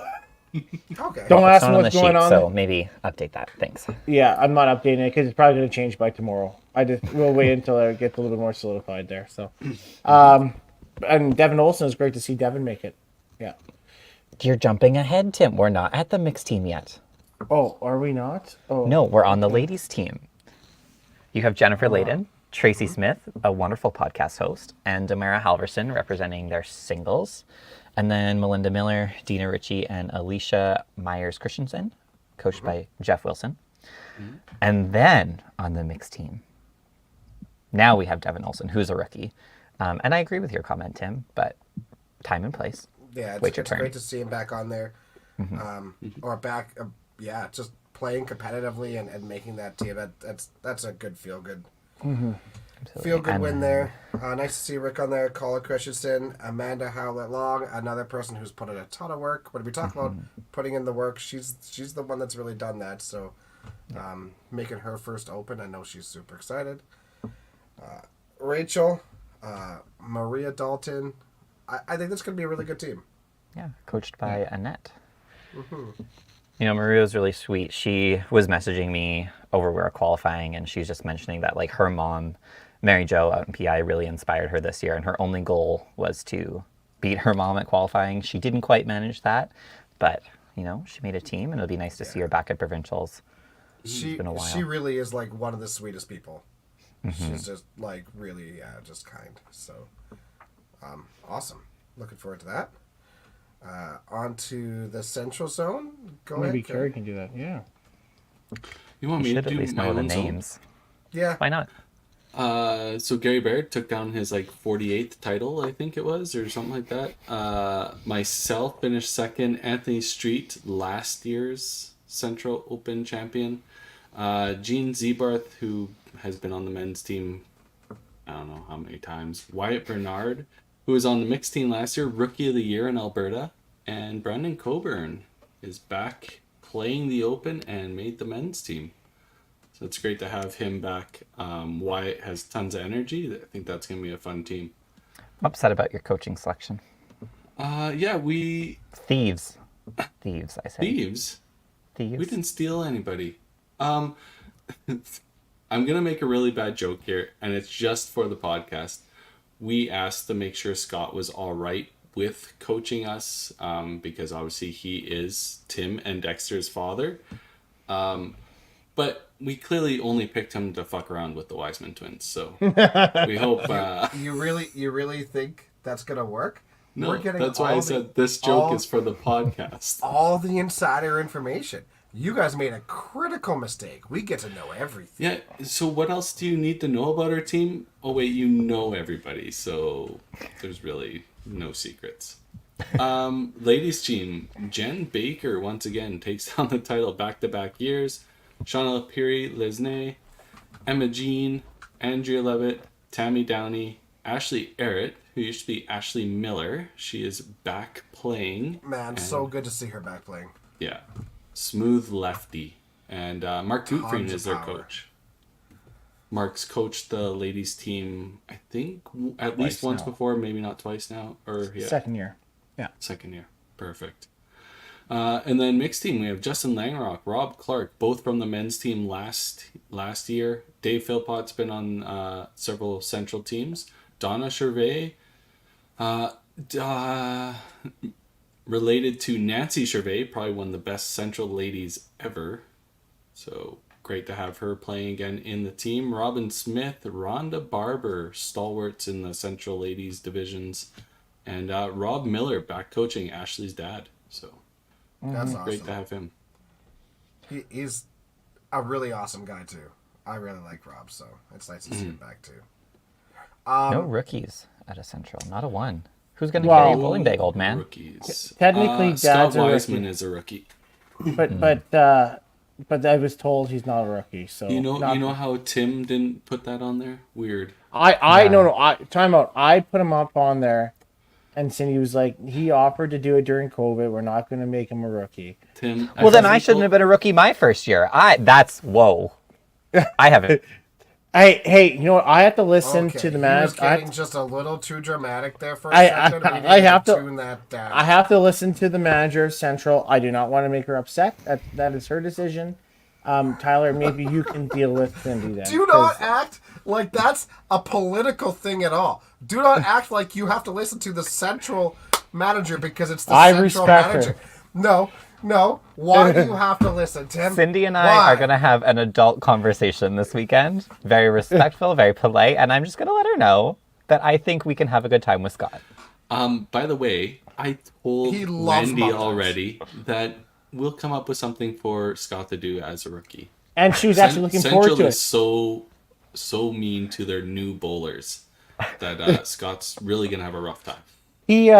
Okay. don't ask It's me not on the what's sheet, going on. so maybe update that. Thanks. Yeah, I'm not updating it because it's probably going to change by tomorrow. We'll wait until it gets a little bit more solidified there. So, and Devin Olson is great to see Devin make it. Yeah. You're jumping ahead, Tim. We're not at the mixed team yet. Oh, are we not? Oh, No, we're on the ladies' team. You have Jennifer Layden, Tracy Smith, a wonderful podcast host, and Damara Halverson representing their singles. And then Melinda Miller, Dina Ritchie, and Alicia Myers Christensen, coached by Jeff Wilson. And then on the mixed team, now we have Devin Olson, who's a rookie. And I agree with your comment, Tim, but time and place. Yeah, Wait your it's turn. great to see him back on there, or back. Yeah, just playing competitively and making that team. That's a good feel good. Feel good And win there. Nice to see Rick on there. Colin Christensen, Amanda Howlett Long, another person who's put in a ton of work. When we talk about putting in the work, she's the one that's really done that. So, making her first open, I know she's super excited. Rachel, Maria Dalton. I think this could be a really good team. Yeah, coached by Annette. You know, Maria was really sweet. She was messaging me over we were qualifying, and she's just mentioning that, like, her mom, Mary Jo out in PI, really inspired her this year, and her only goal was to beat her mom at qualifying. She didn't quite manage that, but, you know, she made a team, and it'll be nice to see her back at provincials. She been a while. she really is like one of the sweetest people. She's just like really just kind. So awesome. Looking forward to that. On to the Central Zone. Go maybe ahead. Carrie can do that. Yeah. You want You me to should at do least my know the own zone? names. Yeah. Why not? So Gary Baird took down his 48th title, I think it was, or something like that. Myself finished second. Anthony Street, last year's Central Open champion. Gene Zebarth, who has been on the men's team, I don't know how many times. Wyatt Bernard, who was on the mixed team last year, Rookie of the Year in Alberta. And Brendan Coburn is back playing the Open and made the men's team. So it's great to have him back. Wyatt has tons of energy. I think that's going to be a fun team. I'm upset about your coaching selection. Yeah, Thieves. Thieves, I say. Thieves. Thieves. We didn't steal anybody. I'm going to make a really bad joke here, and it's just for the podcast. We asked to make sure Scott was all right with coaching us, because obviously he is Tim and Dexter's father. But we clearly only picked him to fuck around with the Wiseman twins. So we hope. You really think that's gonna work? No, that's why I said this joke is for the podcast. All the insider information. You guys made a critical mistake. We get to know everything. Yeah, so what else do you need to know about our team? Oh, wait, you know everybody, so there's really no secrets. Ladies team, Jen Baker, once again, takes down the title back-to-back years. Shauna Piri-Lesnay, Emma Jean, Andrea Levitt, Tammy Downey, Ashley Errett, who used to be Ashley Miller. She is back playing. Man, so good to see her back playing. Yeah. Smooth lefty. And Mark Gutfried is their coach. Mark's coached the ladies team, I think, at least once before, maybe not twice now. Or Second year. Yeah. Second year. Perfect. And then mixed team, we have Justin Langrock, Rob Clark, both from the men's team last year. Dave Philpott's been on several central teams. Donna Gervais, related to Nancy Gervais, probably one of the best central ladies ever. So great to have her playing again in the team. Robin Smith, Rhonda Barber, stalwarts in the central ladies divisions. And Rob Miller back coaching Ashley's dad. So that's awesome. Great to have him. He's a really awesome guy too. I really like Rob, so it's nice to see him back too. No rookies at a central, not a one. Who's going to carry a bowling bag, old man? Rookies. Technically, Scott Dad's a Wiseman rookie. is a rookie. But I was told he's not a rookie. So You know how Tim didn't put that on there? Weird. Time out. I put him up on there, and Cindy was like, he offered to do it during COVID. We're not going to make him a rookie. Tim. Well, then I shouldn't have been a rookie my first year. Whoa. I haven't. Hey, you know what? I have to listen to the man. match. Getting just a little too dramatic there for a second. I have to tune that down. I have to listen to the manager of Central. I do not want to make her upset. That is her decision. Tyler, maybe you can deal with Cindy then. Do not act like that's a political thing at all. Do not act like you have to listen to the Central manager because it's the Central manager. Her. No. Why do you have to listen, Tim? Cindy and I are going to have an adult conversation this weekend. Very respectful, very polite, and I'm just going to let her know that I think we can have a good time with Scott. By the way, I told Wendy already that we'll come up with something for Scott to do as a rookie. And she was actually looking forward to it. Central is so mean to their new bowlers that Scott's really going to have a rough time. She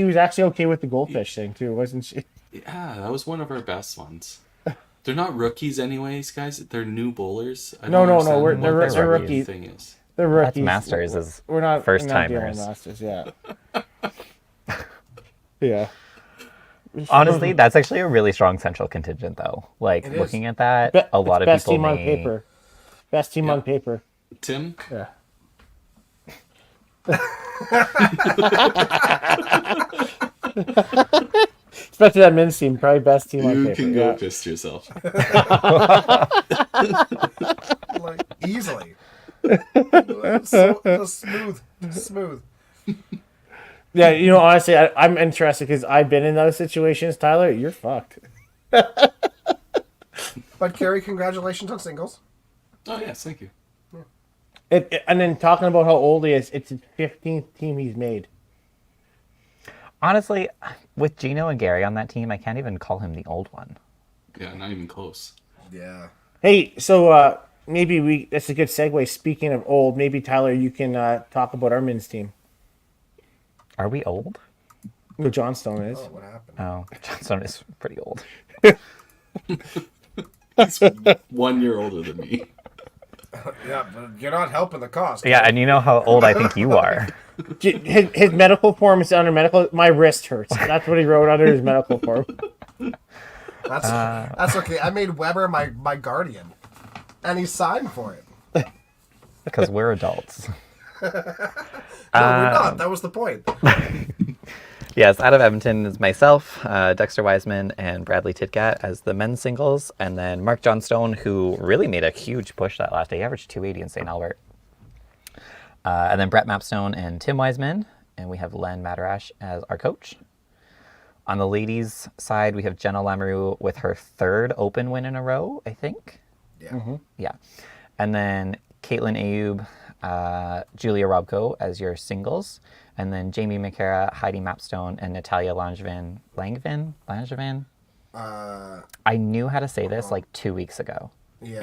was actually okay with the goldfish thing too, wasn't she? Yeah, that was one of our best ones. They're not rookies anyways, guys. They're new bowlers. No. They're rookies. Thing is. They're rookies. That's Masters is we're not first we're not timers. Masters, yeah. Yeah. Honestly, that's actually a really strong Central contingent, though. Like looking at that, a lot of best people team on paper. Best team on paper. Tim. Yeah. Especially that men's team, probably best team on paper. You can go piss yourself. Like, easily. So smooth. Yeah, honestly, I'm interested because I've been in those situations. Tyler, you're fucked. But Carrie, congratulations on singles. Oh yes, thank you. And then talking about how old he is, it's his 15th team he's made. Honestly, with Gino and Gary on that team, I can't even call him the old one. Yeah, not even close. Yeah. Hey, so maybe that's a good segue. Speaking of old, maybe Tyler, you can talk about our men's team. Are we old? Well, Johnstone is. Oh, what happened? Oh, Johnstone is pretty old. He's 1 year older than me. Yeah, but you're not helping the cause. Yeah, and you know how old I think you are. His medical form is under medical. My wrist hurts. That's what he wrote under his medical form. That's okay. I made Weber my guardian, and he signed for it. Because we're adults. No, we're not. That was the point. Yes, out of Edmonton is myself, Dexter Wiseman, and Bradley Titgat as the men's singles. And then Mark Johnstone, who really made a huge push that last day. He averaged 280 in St. Albert. And then Brett Mapstone and Tim Wiseman. and we have Len Madarash as our coach. On the ladies' side, we have Jenna Lamoureux with her third Open win in a row, I think. Yeah. Yeah. And then Caitlin Ayub, Julia Robko as your singles. And then Jamie McCara, Heidi Mapstone, and Natalia Langevin? I knew how to say this like 2 weeks ago. Yeah.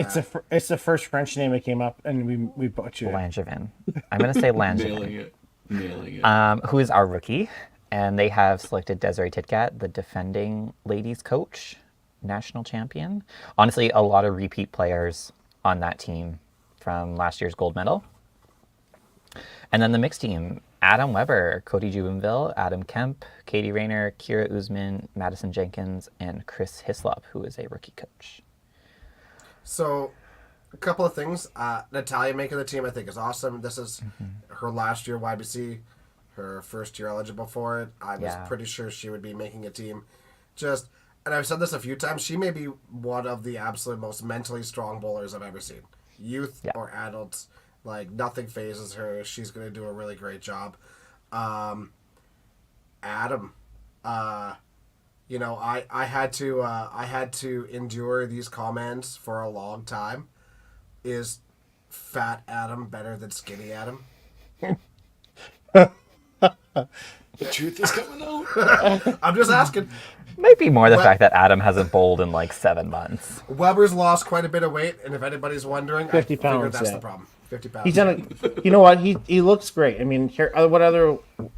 It's the first French name that came up, and we butchered it. Langevin. I'm going to say Langevin. Nailing it. Who is our rookie. And they have selected Desiree Titkat, the defending ladies coach, national champion. Honestly, a lot of repeat players on that team from last year's gold medal. And then the mixed team, Adam Weber, Cody Jubenville, Adam Kemp, Katie Rayner, Kira Usman, Madison Jenkins, and Chris Hislop, who is a rookie coach. So, a couple of things. Natalia making the team, I think, is awesome. This is her last year YBC, her first year eligible for it. I was pretty sure she would be making a team. And I've said this a few times, she may be one of the absolute most mentally strong bowlers I've ever seen. Youth or adults, like, nothing phases her. She's going to do a really great job. Adam, you know, I had to endure these comments for a long time. Is fat Adam better than skinny Adam? The truth is coming out. I'm just asking. Might be more the fact that Adam hasn't bowled in like 7 months. Weber's lost quite a bit of weight, and if anybody's wondering, 50 I figured pounds, that's yeah. the problem. 50 pounds. He's done a, you know what? He looks great. I mean,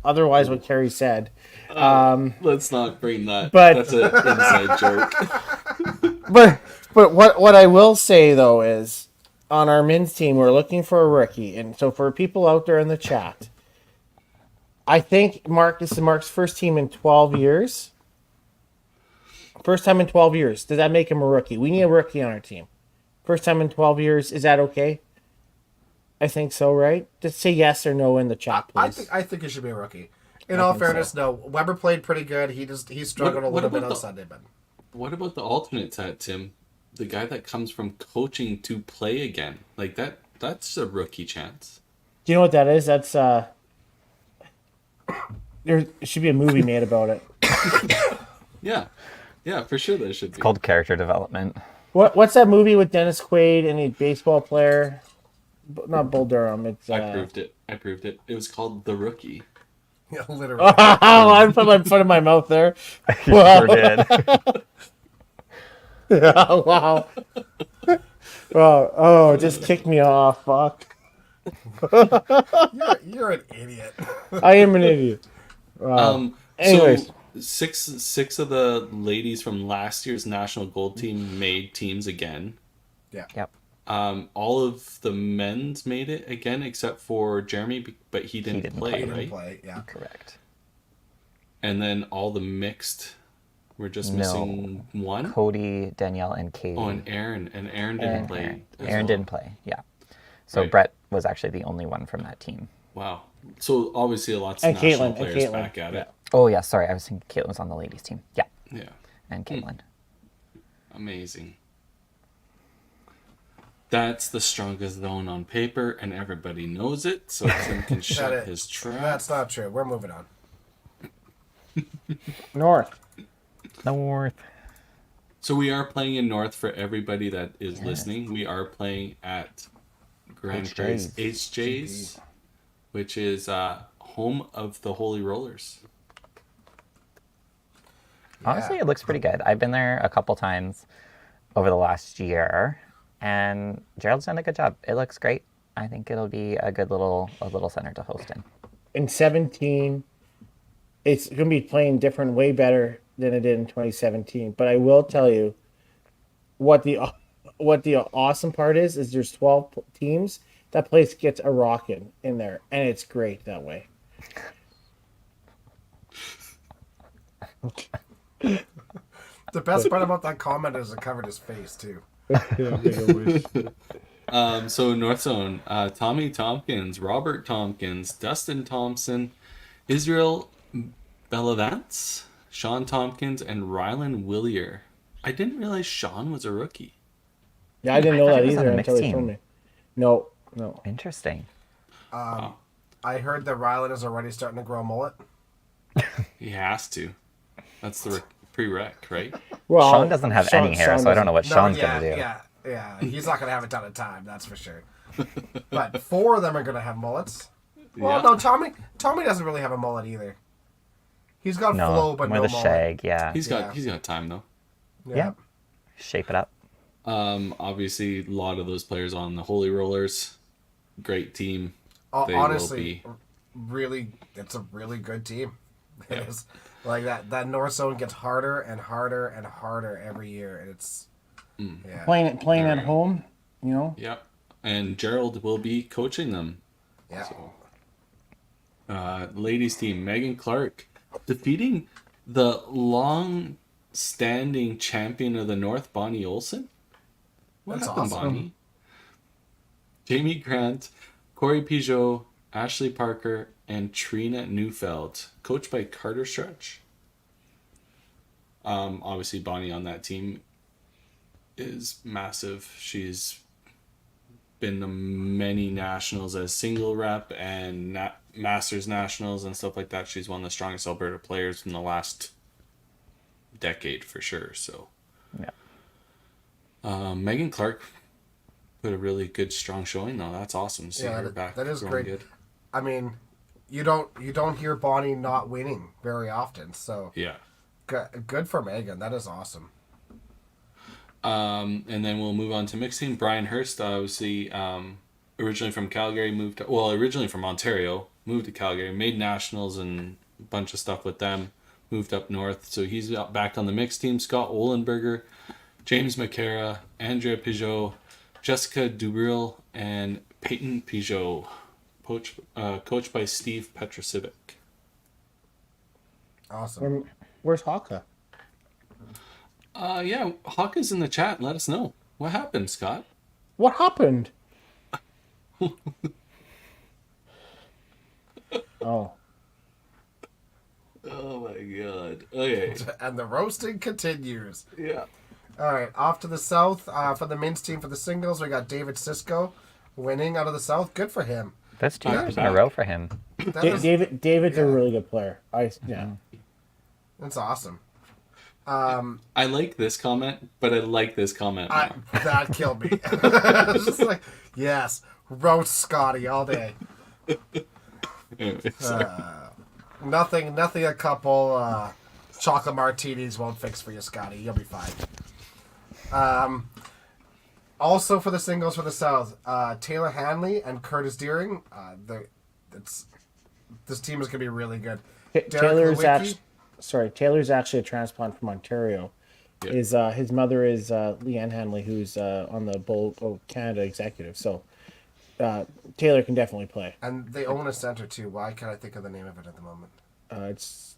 otherwise what Kerry said. Let's not bring that. But- That's an inside joke. But what I will say though is, on our men's team, we're looking for a rookie, and so for people out there in the chat, I think this is Mark's first team in 12 years. First time in 12 years. Does that make him a rookie? We need a rookie on our team. First time in 12 years. Is that okay? I think so, right? Just say yes or no in the chat, please. I think he should be a rookie. In all fairness, no. Weber played pretty good. He struggled a little bit on Sunday, but What about the alternate side, Tim? The guy that comes from coaching to play again. Like that's a rookie chance. Do you know what that is? That's there should be a movie made about it. Yeah. Yeah, for sure there should be. It's called character development. What's that movie with Dennis Quaid and a baseball player? Not Bull Durham. It's I proved it. It was called The Rookie. yeah, literally. I put my foot in my mouth there. You sure did. Yeah, wow. Oh, just kick me off. Fuck. You're an idiot. I am an idiot. Anyways. So six of the ladies from last year's national gold team made teams again. Yeah. Yep. All of the men's made it again except for Jeremy, but he didn't play, He right? didn't play, yeah. Correct. And then all the mixed, we're just missing one. Cody, Danielle, and Katie. Oh, and Aaron. And Aaron didn't play. Aaron didn't play, yeah. So Right. Brett was actually the only one from that team. Wow. So obviously lots And of national Caitlin, players Caitlin, back at it. Oh, yeah, sorry. I was thinking Caitlin was on the ladies' team. Yeah, Yeah. and Caitlin. Amazing. That's the strongest zone on paper, and everybody knows it, so Tim can shut it. his trap. That's not true. We're moving on. North. North. So we are playing in North for everybody that is listening. We are playing at Grand Prairie's HJ's, which is home of the Holy Rollers. Honestly, it looks pretty good. I've been there a couple times over the last year, and Gerald's done a good job. It looks great. I think it'll be a good little center to host in. In 17, it's going to be playing different, way better than it did in 2017. But I will tell you, what the awesome part is there's 12 teams. That place gets a rockin' in there, and it's great that way. The best part about that comment is it covered his face, too. So North Zone, Tommy Tompkins, Robert Tompkins, Dustin Thompson, Israel Bellavance, Sean Tompkins, and Rylan Willier. I didn't realize Sean was a rookie. Yeah, I didn't know thought that he was on either the until mixed they told team. me. No. Interesting. I heard that Rylan is already starting to grow a mullet. He has to. That's the prereq, right? Well, Sean doesn't have any hair, so I don't know what Sean's yeah, gonna do. Yeah. He's not gonna have it done in time, that's for sure. But 4 of them are gonna have mullets. Well, Yeah. no, Tommy doesn't really have a mullet either. He's got No, flow, but more no the mullet. shag. Yeah. He's got time though. Yeah. Shape it up. Obviously, a lot of those players on the Holy Rollers, great team. They Honestly, will really, it's a really good team. It Yeah. is. Like that North Zone gets harder and harder and harder every year, and it's yeah. playing at home, you know. be. Yep. And Gerald will be coaching them. Yeah. So, ladies team, Megan Clark defeating the long-standing champion of the North, Bonnie Olsen. What That's happened, awesome. Bonnie? Jamie Grant, Corey Peugeot, Ashley Parker, and Trina Neufeld, coached by Carter Stretch. Obviously, Bonnie on that team is massive. She's been to many nationals as single rep and masters nationals and stuff like that. She's one of the strongest Alberta players in the last decade for sure. So, Yeah. Megan Clark put a really good, strong showing though. That's awesome to see her back. that is going great. Good. I mean, you don't hear Bonnie not winning very often, so Yeah. good for Megan. That is awesome. And then we'll move on to mixing. Brian Hurst, obviously, originally from Calgary, originally from Ontario, moved to Calgary, made nationals and a bunch of stuff with them, moved up north. So he's back on the mixed team. Scott Wollenberger, James McCara, Andrea Peugeot, Jessica Dubril, and Peyton Peugeot, coached by Steve Petrosivic. Awesome. Where's Haka? Yeah, Hawk is in the chat. Let us know. What happened, Scott? What happened? Oh. Oh my god. Okay. And the roasting continues. Yeah. All right, off to the south for the men's team for the singles. We got David Sisko winning out of the south. Good for him. That's 2 years in a row for him. That is, David's a really good player. that's awesome. I like this comment, but I like this comment more. That killed me. It's just like, yes, roast Scotty all day. Anyway, so- Nothing a couple chocolate martinis won't fix for you, Scotty. You'll be fine. Also for the singles for the South, Taylor Hanley and Curtis Deering. This team is going to be really good. Taylor's Lewicki. Taylor's actually a transplant from Ontario. Yeah. His mother is Leanne Hanley, who's on the Bowl Canada executive. So Taylor can definitely play. And they own a center too. Why can't I think of the name of it at the moment? It's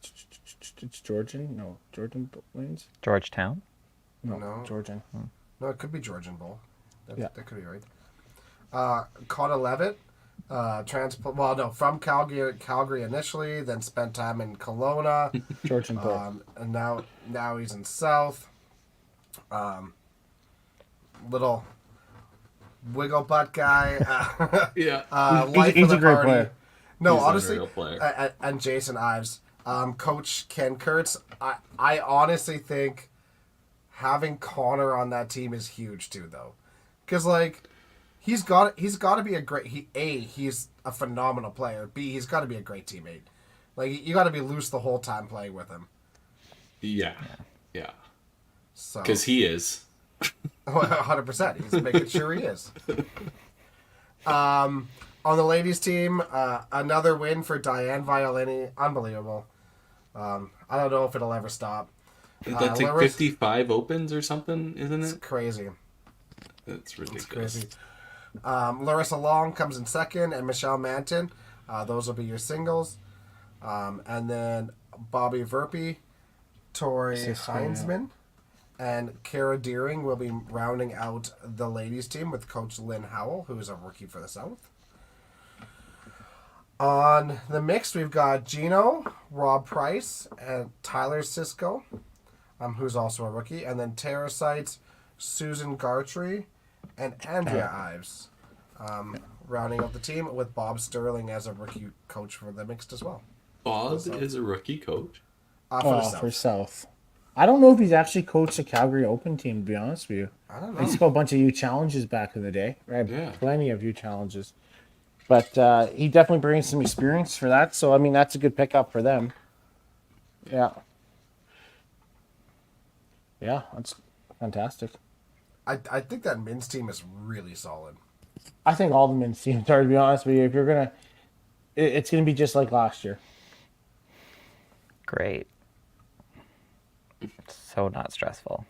Georgian. No, Georgian Lanes. Georgetown. No. Georgian. No, it could be Georgian Bowl. That could be right. Connor Levitt, from Calgary initially, then spent time in Kelowna, Georgian Bowl. and now he's in South. Little wiggle butt guy. yeah. Life he's of the a great party. player. No, He's an honestly, unreal player. and Jason Ives, Coach Ken Kurtz. I honestly think having Connor on that team is huge too, though, because like he's got to be a great. He's a phenomenal player. B, he's got to be a great teammate. Like you got to be loose the whole time playing with him. Yeah. So Because he is. 100%. He's making sure he is. On the ladies' team, another win for Diane Violini. Unbelievable. I don't know if it'll ever stop. That's like 55 opens or something, isn't It's it? crazy. That's ridiculous. Crazy. Larissa Long comes in second, and Michelle Manton. Those will be your singles. And then Bobby Verpy, Tori Heinzman, and Kara Deering will be rounding out the ladies' team with Coach Lynn Howell, who is a rookie for the South. On the mixed, we've got Gino, Rob Price, and Tyler Sisko, who's also a rookie, and then Tara Seitz, Susan Gartrey, and Andrea Ives. rounding out the team with Bob Sterling as a rookie coach for the mixed as well. Bob is a rookie coach. For South. I don't know if he's actually coached the Calgary Open team, to be honest with you. I don't He used know. to go a bunch of U challenges back in the day. Right? Yeah. Plenty of U challenges. But he definitely brings some experience for that. So, I mean, that's a good pickup for them. Yeah. Yeah, that's fantastic. I think that men's team is really solid. I think all the men's teams are, to be honest with you. If you're going to, it's going to be just like last year. Great. So not stressful.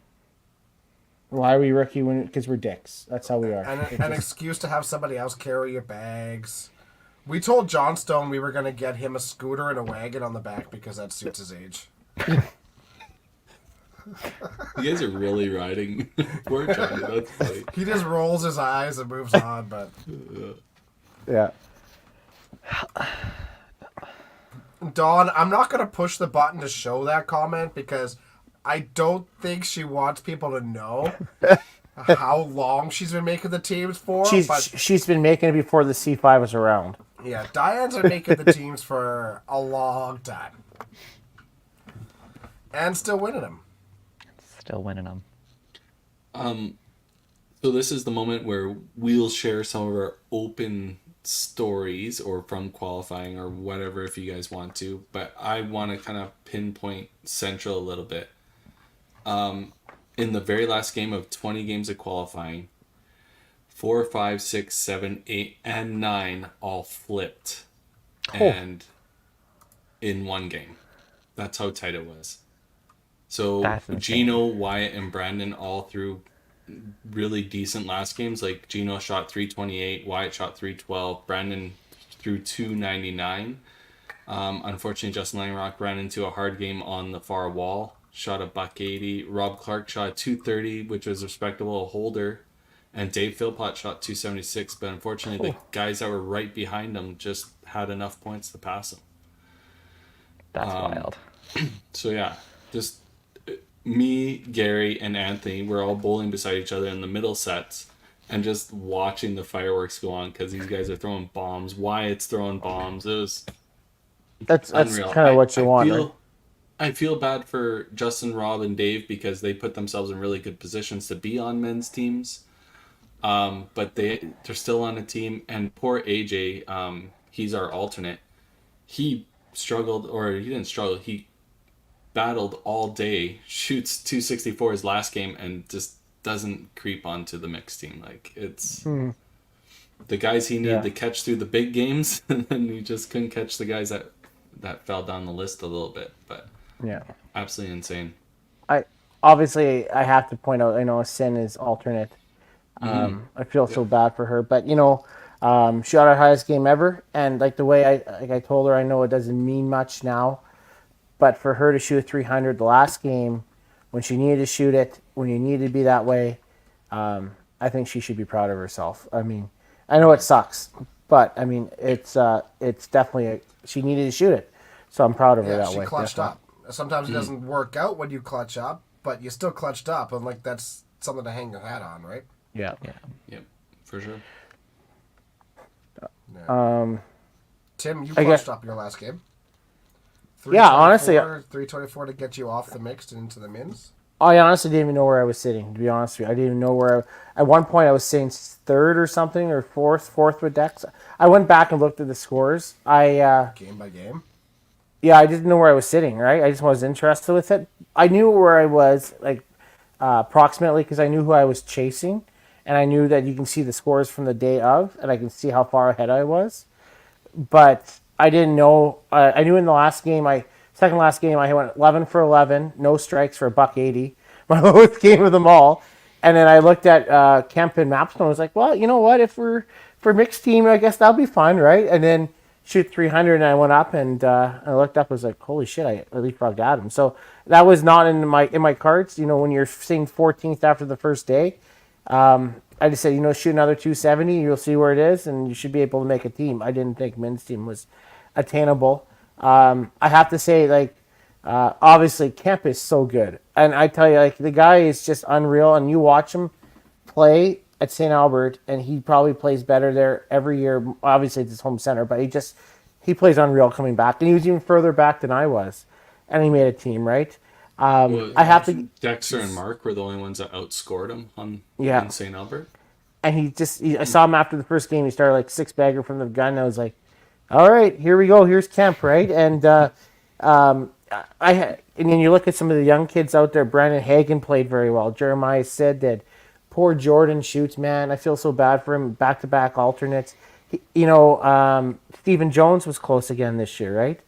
Why are we rookie? Because we're dicks. That's how we are. And an excuse to have somebody else carry your bags. We told Johnstone we were going to get him a scooter and a wagon on the back because that suits his age. You guys are really riding. Poor Johnny. That's funny. He just rolls his eyes and moves on, but... Yeah. Dawn, I'm not going to push the button to show that comment because I don't think she wants people to know how long she's been making the teams for. She's been making it before the C5 was around. Yeah, Diane's been making the teams for a long time. And still winning them. Still winning them. So this is the moment where we'll share some of our open stories or from qualifying or whatever if you guys want to. But I want to kind of pinpoint Central a little bit. In the very last game of 20 games of qualifying, 4, 5, 6, 7, 8, and 9 all flipped. And in one game. That's how tight it was. So That's insane. Gino, Wyatt, and Brandon all threw really decent last games. Like Gino shot 328, Wyatt shot 312, Brandon threw 299. Unfortunately, Justin Langrock ran into a hard game on the far wall, shot a $180. Rob Clark shot 230, which was respectable, a holder. And Dave Philpott shot 276, but unfortunately the guys that were right behind him just had enough points to pass him. That's wild. So yeah, just me, Gary, and Anthony were all bowling beside each other in the middle sets and just watching the fireworks go on because these guys are throwing bombs. Wyatt's throwing bombs. It was That's unreal. kind of what you want. Right? I feel bad for Justin, Rob, and Dave because they put themselves in really good positions to be on men's teams. But they're still on a team, and poor AJ, he's our alternate. He struggled, or he didn't struggle. He battled all day, shoots 264 his last game, and just doesn't creep onto the mixed team. Like it's the guys he needed to catch through the big games, and then he just couldn't catch the guys that fell down the list a little bit. But Yeah. absolutely insane. I have to point out. I know Sin is alternate. I feel so bad for her, but she got her highest game ever, and like the way I told her, I know it doesn't mean much now, but for her to shoot 300 the last game, when she needed to shoot it, when you needed to be that way, I think she should be proud of herself. I mean, I know it sucks, but I mean it's definitely she needed to shoot it, so I'm proud of her that way. She clutched definitely. up. Sometimes it doesn't work out when you clutch up, but you still clutched up, and like that's something to hang your hat on, right? Yeah. Yep, for sure. Yeah. Tim, you I guess- clutched up your last game. Yeah, honestly, 324 to get you off the mixed and into the mins. I honestly didn't even know where I was sitting, to be honest with you. I didn't even know where at one point I was sitting third or something, or fourth with Dex. I went back and looked at the scores. Game by game. Yeah, I didn't know where I was sitting, right? I just was interested with it. I knew where I was, like, approximately, because I knew who I was chasing, and I knew that you can see the scores from the day of, and I can see how far ahead I was. But I didn't know. I knew in the second last game, I went 11 for 11, no strikes for $180, my lowest game of them all. And then I looked at Kemp and Mapstone. I was like, well, you know what? If we're for mixed team, I guess that'll be fun, right? And then shoot 300, and I went up and I looked up. I was like, holy shit! I leapfrogged Adam. So that was not in my cards. When you're seeing 14th after the first day, I just said, shoot another 270. You'll see where it is, and you should be able to make a team. I didn't think men's team was attainable. I have to say, like, obviously Kemp is so good, and I tell you, like, the guy is just unreal. And you watch him play, at St. Albert, and he probably plays better there every year. Obviously, it's his home center, but he plays unreal coming back, and he was even further back than I was, and he made a team, right? Well, I have to, Dexter and Mark were the only ones that outscored him Yeah. in St. Albert. and I saw him after the first game. He started like 6-bagger from the gun. And I was like, all right, here we go. Here's Kemp, right? And and then you look at some of the young kids out there. Brandon Hagen played very well. Jeremiah Sid did. Poor Jordan shoots, man. I feel so bad for him. Back-to-back alternates. Stephen Jones was close again this year, right?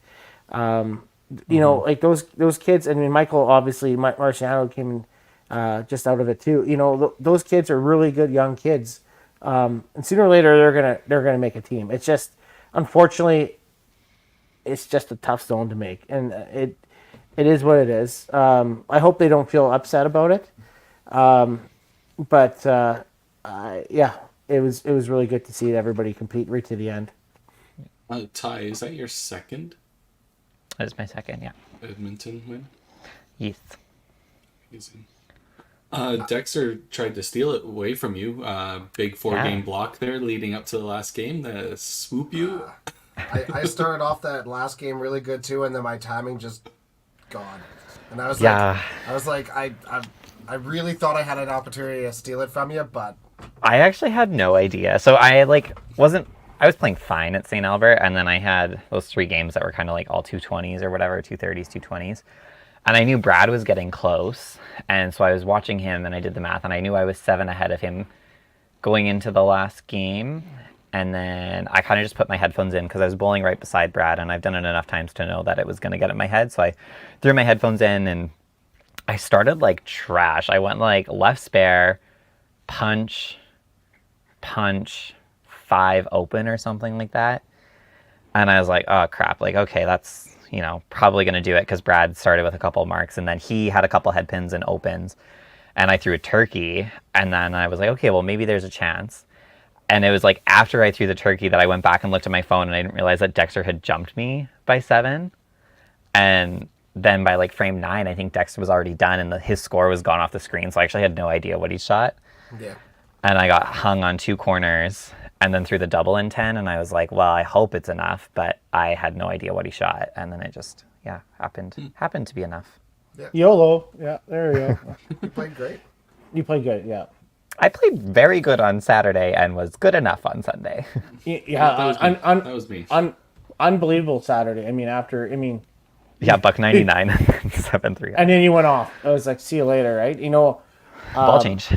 Like those kids. I mean, Michael obviously, Marciano came in just out of it too. Those kids are really good young kids, and sooner or later they're gonna make a team. It's just, unfortunately, it's just a tough zone to make, and it is what it is. I hope they don't feel upset about it, but yeah, it was really good to see everybody compete right to the end. Ty, is that your second That is my second, yeah. Edmonton win? Yes. Amazing. Dexter tried to steal it away from you. Big 4-game block there leading up to the last game. The swoop you. I started off that last game really good too, and then my timing just gone. And I was I really thought I had an opportunity to steal it from you, but I actually had no idea. So I was playing fine at St. Albert, and then I had those 3 games that were kind of like all 220s or whatever, 230s, 220s. And I knew Brad was getting close, and so I was watching him, and I did the math, and I knew I was 7 ahead of him going into the last game. And then I kind of just put my headphones in because I was bowling right beside Brad, and I've done it enough times to know that it was going to get in my head. So I threw my headphones in, and I started like trash. I went like left spare, punch, 5 open or something like that. And I was like, oh crap, like, okay, that's, probably going to do it, because Brad started with a couple marks, and then he had a couple head pins and opens, and I threw a turkey, and then I was like, okay, well, maybe there's a chance. And it was like after I threw the turkey that I went back and looked at my phone, and I didn't realize that Dexter had jumped me by 7. And then by like frame 9, I think Dexter was already done, and his score was gone off the screen, so I actually had no idea what he shot. yeah. And I got hung on 2 corners, and then threw the double in 10, and I was like, well, I hope it's enough, but I had no idea what he shot, and then it just, happened to be enough. Yeah. YOLO. Yeah, there we go. You played great. You played good, yeah. I played very good on Saturday and was good enough on Sunday. Yeah, that was me. Unbelievable Saturday. Yeah, buck 99 and then 7-3. And then you went off. I was like, see you later, right? Ball change.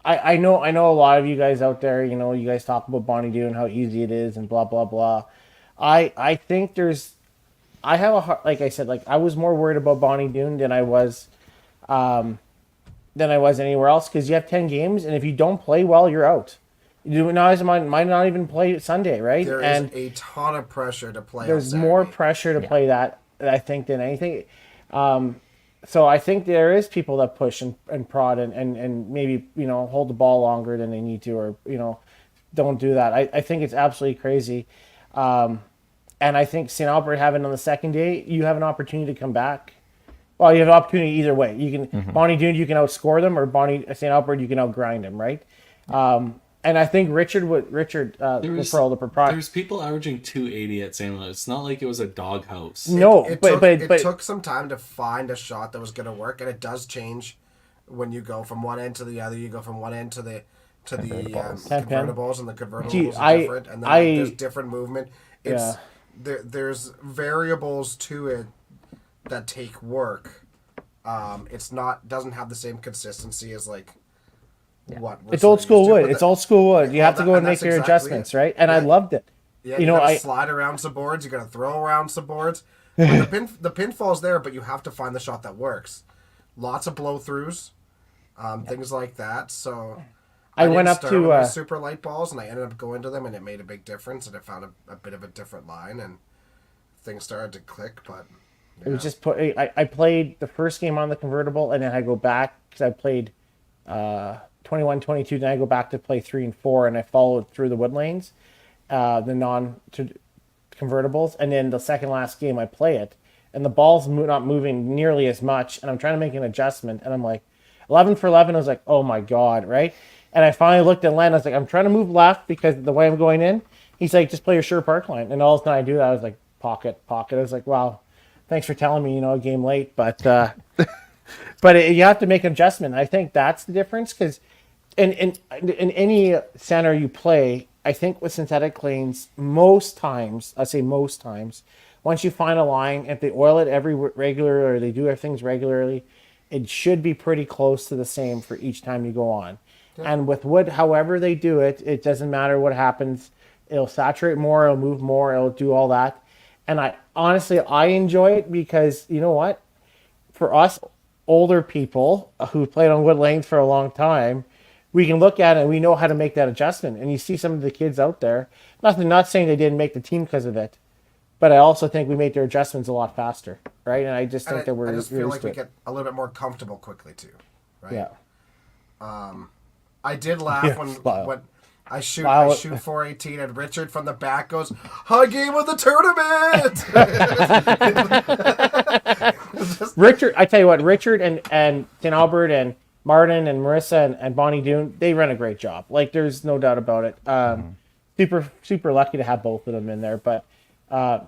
I know a lot of you guys out there, you guys talk about Bonnie Doon and how easy it is and blah, blah, blah. I think I have like I said, like I was more worried about Bonnie Doon than I was anywhere else, because you have 10 games, and if you don't play well, you're out. You might not even play Sunday, right? There is a ton of pressure to play. There's more pressure to play that, I think, than anything. So I think there is people that push and prod and maybe, hold the ball longer than they need to, or, don't do that. I think it's absolutely crazy. And I think St. Albert having on the second day, you have an opportunity to come back. Well, you have an opportunity either way. You can Bonnie Doon, you can outscore them, or St. Albert, you can outgrind them, right? And I think Richard Pearl, the proprietor. There's people averaging 280 at St. Louis. It's not like it was a doghouse. No, it took some time to find a shot that was going to work, and it does change when you go from one end to the other. You go from one end to the convertibles, and the convertibles are different, and then there's different movement. There's variables to it that take work. Doesn't have the same consistency as like it's old school wood. It's old school wood. You have to go and make your adjustments, right? And I loved it. Yeah, you gotta slide around some boards. You gotta throw around some boards. But the pinfall's there, but you have to find the shot that works. Lots of blow throughs, things like that. So I went up to my super light balls, and I ended up going to them, and it made a big difference. And I found a bit of a different line, and things started to click. But it was just I played the first game on the convertible, and then I go back because I played 21, 22, then I go back to play 3 and 4, and I followed through the wood lanes, the non-convertibles, and then the second last game I play it, and the ball's not moving nearly as much, and I'm trying to make an adjustment, and I'm like, 11 for 11. I was like, oh my God, right? And I finally looked at Len. I was like, I'm trying to move left because the way I'm going in. He's like, just play your sure park line. And all of a sudden I do that. I was like, pocket. I was like, wow, thanks for telling me, a game late. But you have to make an adjustment. I think that's the difference because in any center you play, I think with synthetic lanes, most times, once you find a line, if they oil it regular or they do their things regularly, it should be pretty close to the same for each time you go on. Yeah. And with wood, however they do it, it doesn't matter what happens. It'll saturate more, it'll move more, it'll do all that. And I enjoy it because, you know what? For us older people who played on wood lanes for a long time, we can look at it and we know how to make that adjustment. And you see some of the kids out there, not saying they didn't make the team because of it, but I also think we made their adjustments a lot faster, right? And I just think that I just feel like we get a little bit more comfortable quickly too, right? Yeah. I did laugh when I shoot 418 and Richard from the back goes, "High game of the tournament." Richard, I tell you what, Richard and Tim Albert and Martin and Marissa and Bonnie Doon, they run a great job. Like there's no doubt about it. Super lucky to have both of them in there, but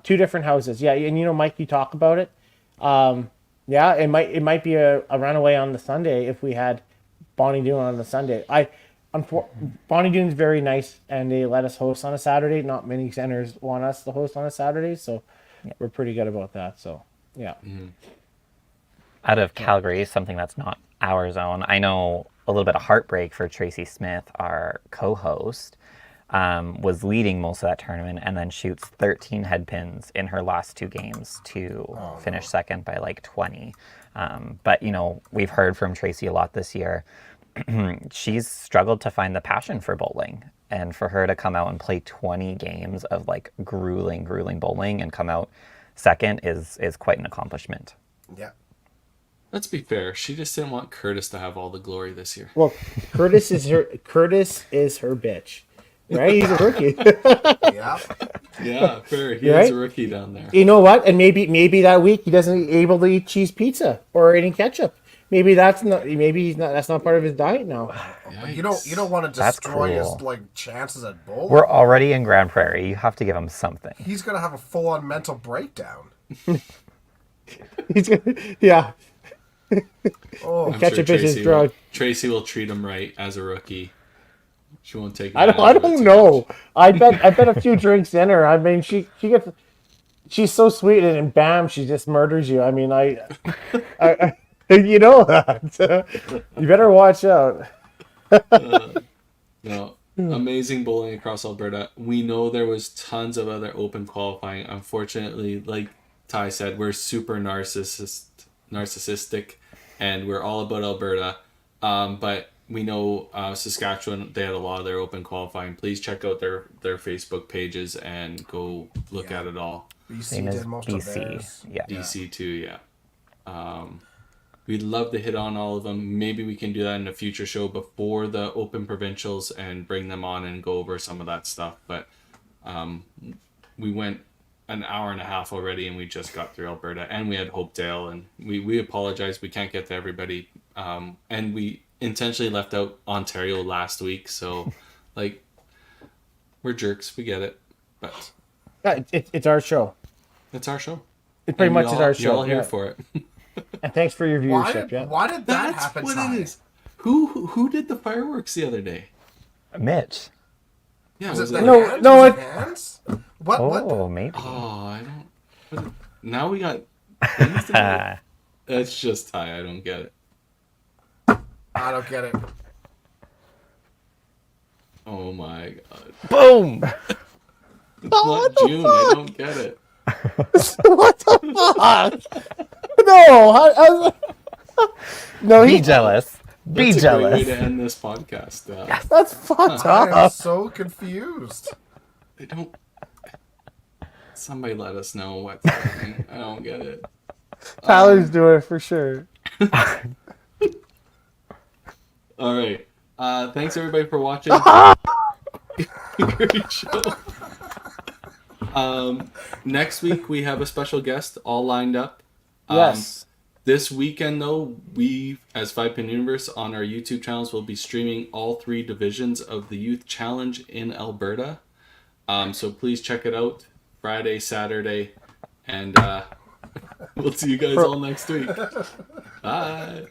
two different houses. Yeah, and Mike, you talk about it. Yeah, it might be a runaway on the Sunday if we had Bonnie Doon on the Sunday. Bonnie Doon's very nice, and they let us host on a Saturday. Not many centers want us to host on a Saturday, so we're pretty good about that. So, yeah. Mm-hmm. Out of Calgary, something that's not our zone, I know a little bit of heartbreak for Tracy Smith, our co-host, was leading most of that tournament and then shoots 13 head pins in her last two games to finish second by like 20. But, we've heard from Tracy a lot this year. She's struggled to find the passion for bowling, and for her to come out and play 20 games of like grueling bowling and come out second is quite an accomplishment. Yeah. Let's be fair. She just didn't want Curtis to have all the glory this year. Well, Curtis is her bitch. Right? He's a rookie. Yeah. Yeah, fair. He is a rookie down there. You know what? And maybe that week he doesn't able to eat cheese pizza or any ketchup. Maybe that's not part of his diet now. But you don't want to destroy his chances at bowling. We're already in Grand Prairie. You have to give him something. He's gonna have a full-on mental breakdown. He's gonna, yeah. Ketchup is his drug. Tracy will treat him right as a rookie. She won't take. I don't know. I bet a few drinks in her. I mean, she's so sweet, and bam, she just murders you. I mean, I you know that. You better watch out. No, amazing bowling across Alberta. We know there was tons of other open qualifying. Unfortunately, like Ty said, we're super narcissistic, and we're all about Alberta. But we know Saskatchewan, they had a lot of their open qualifying. Please check out their Facebook pages and go look at it all. BC did most of theirs. Yeah. BC too, yeah. We'd love to hit on all of them. Maybe we can do that in a future show before the open provincials and bring them on and go over some of that stuff. But we went an hour and a half already, and we just got through Alberta, and we had Hopedale, and we apologize. We can't get to everybody. And we intentionally left out Ontario last week. So we're jerks. We get it. But it's our show. It's our show. It pretty much is our show. You're all here for it. And thanks for your viewership. Why did that That's happen? what it is. Who did the fireworks the other day? Mitch. Yeah, Was it no, hands? What? Oh, maybe. Oh, I don't. Now we got things to do. That's just Ty. I don't get it. I don't get it. Oh my god. Boom! It's not June. I don't get it. What the fuck? No, no. Be jealous. Be That's jealous. a great way to end this podcast. That's fucked I am up. so confused. I don't. Somebody let us know what's happening. I don't get it. Tyler's doing it for sure. All right. Thanks everybody for watching. Great show. Next week we have a special guest all lined up. Yes. This weekend, though, we, as 5 Pin Universe, on our YouTube channels, will be streaming all 3 divisions of the Youth Challenge in Alberta. So please check it out Friday, Saturday, and we'll see you guys all next week. Bye.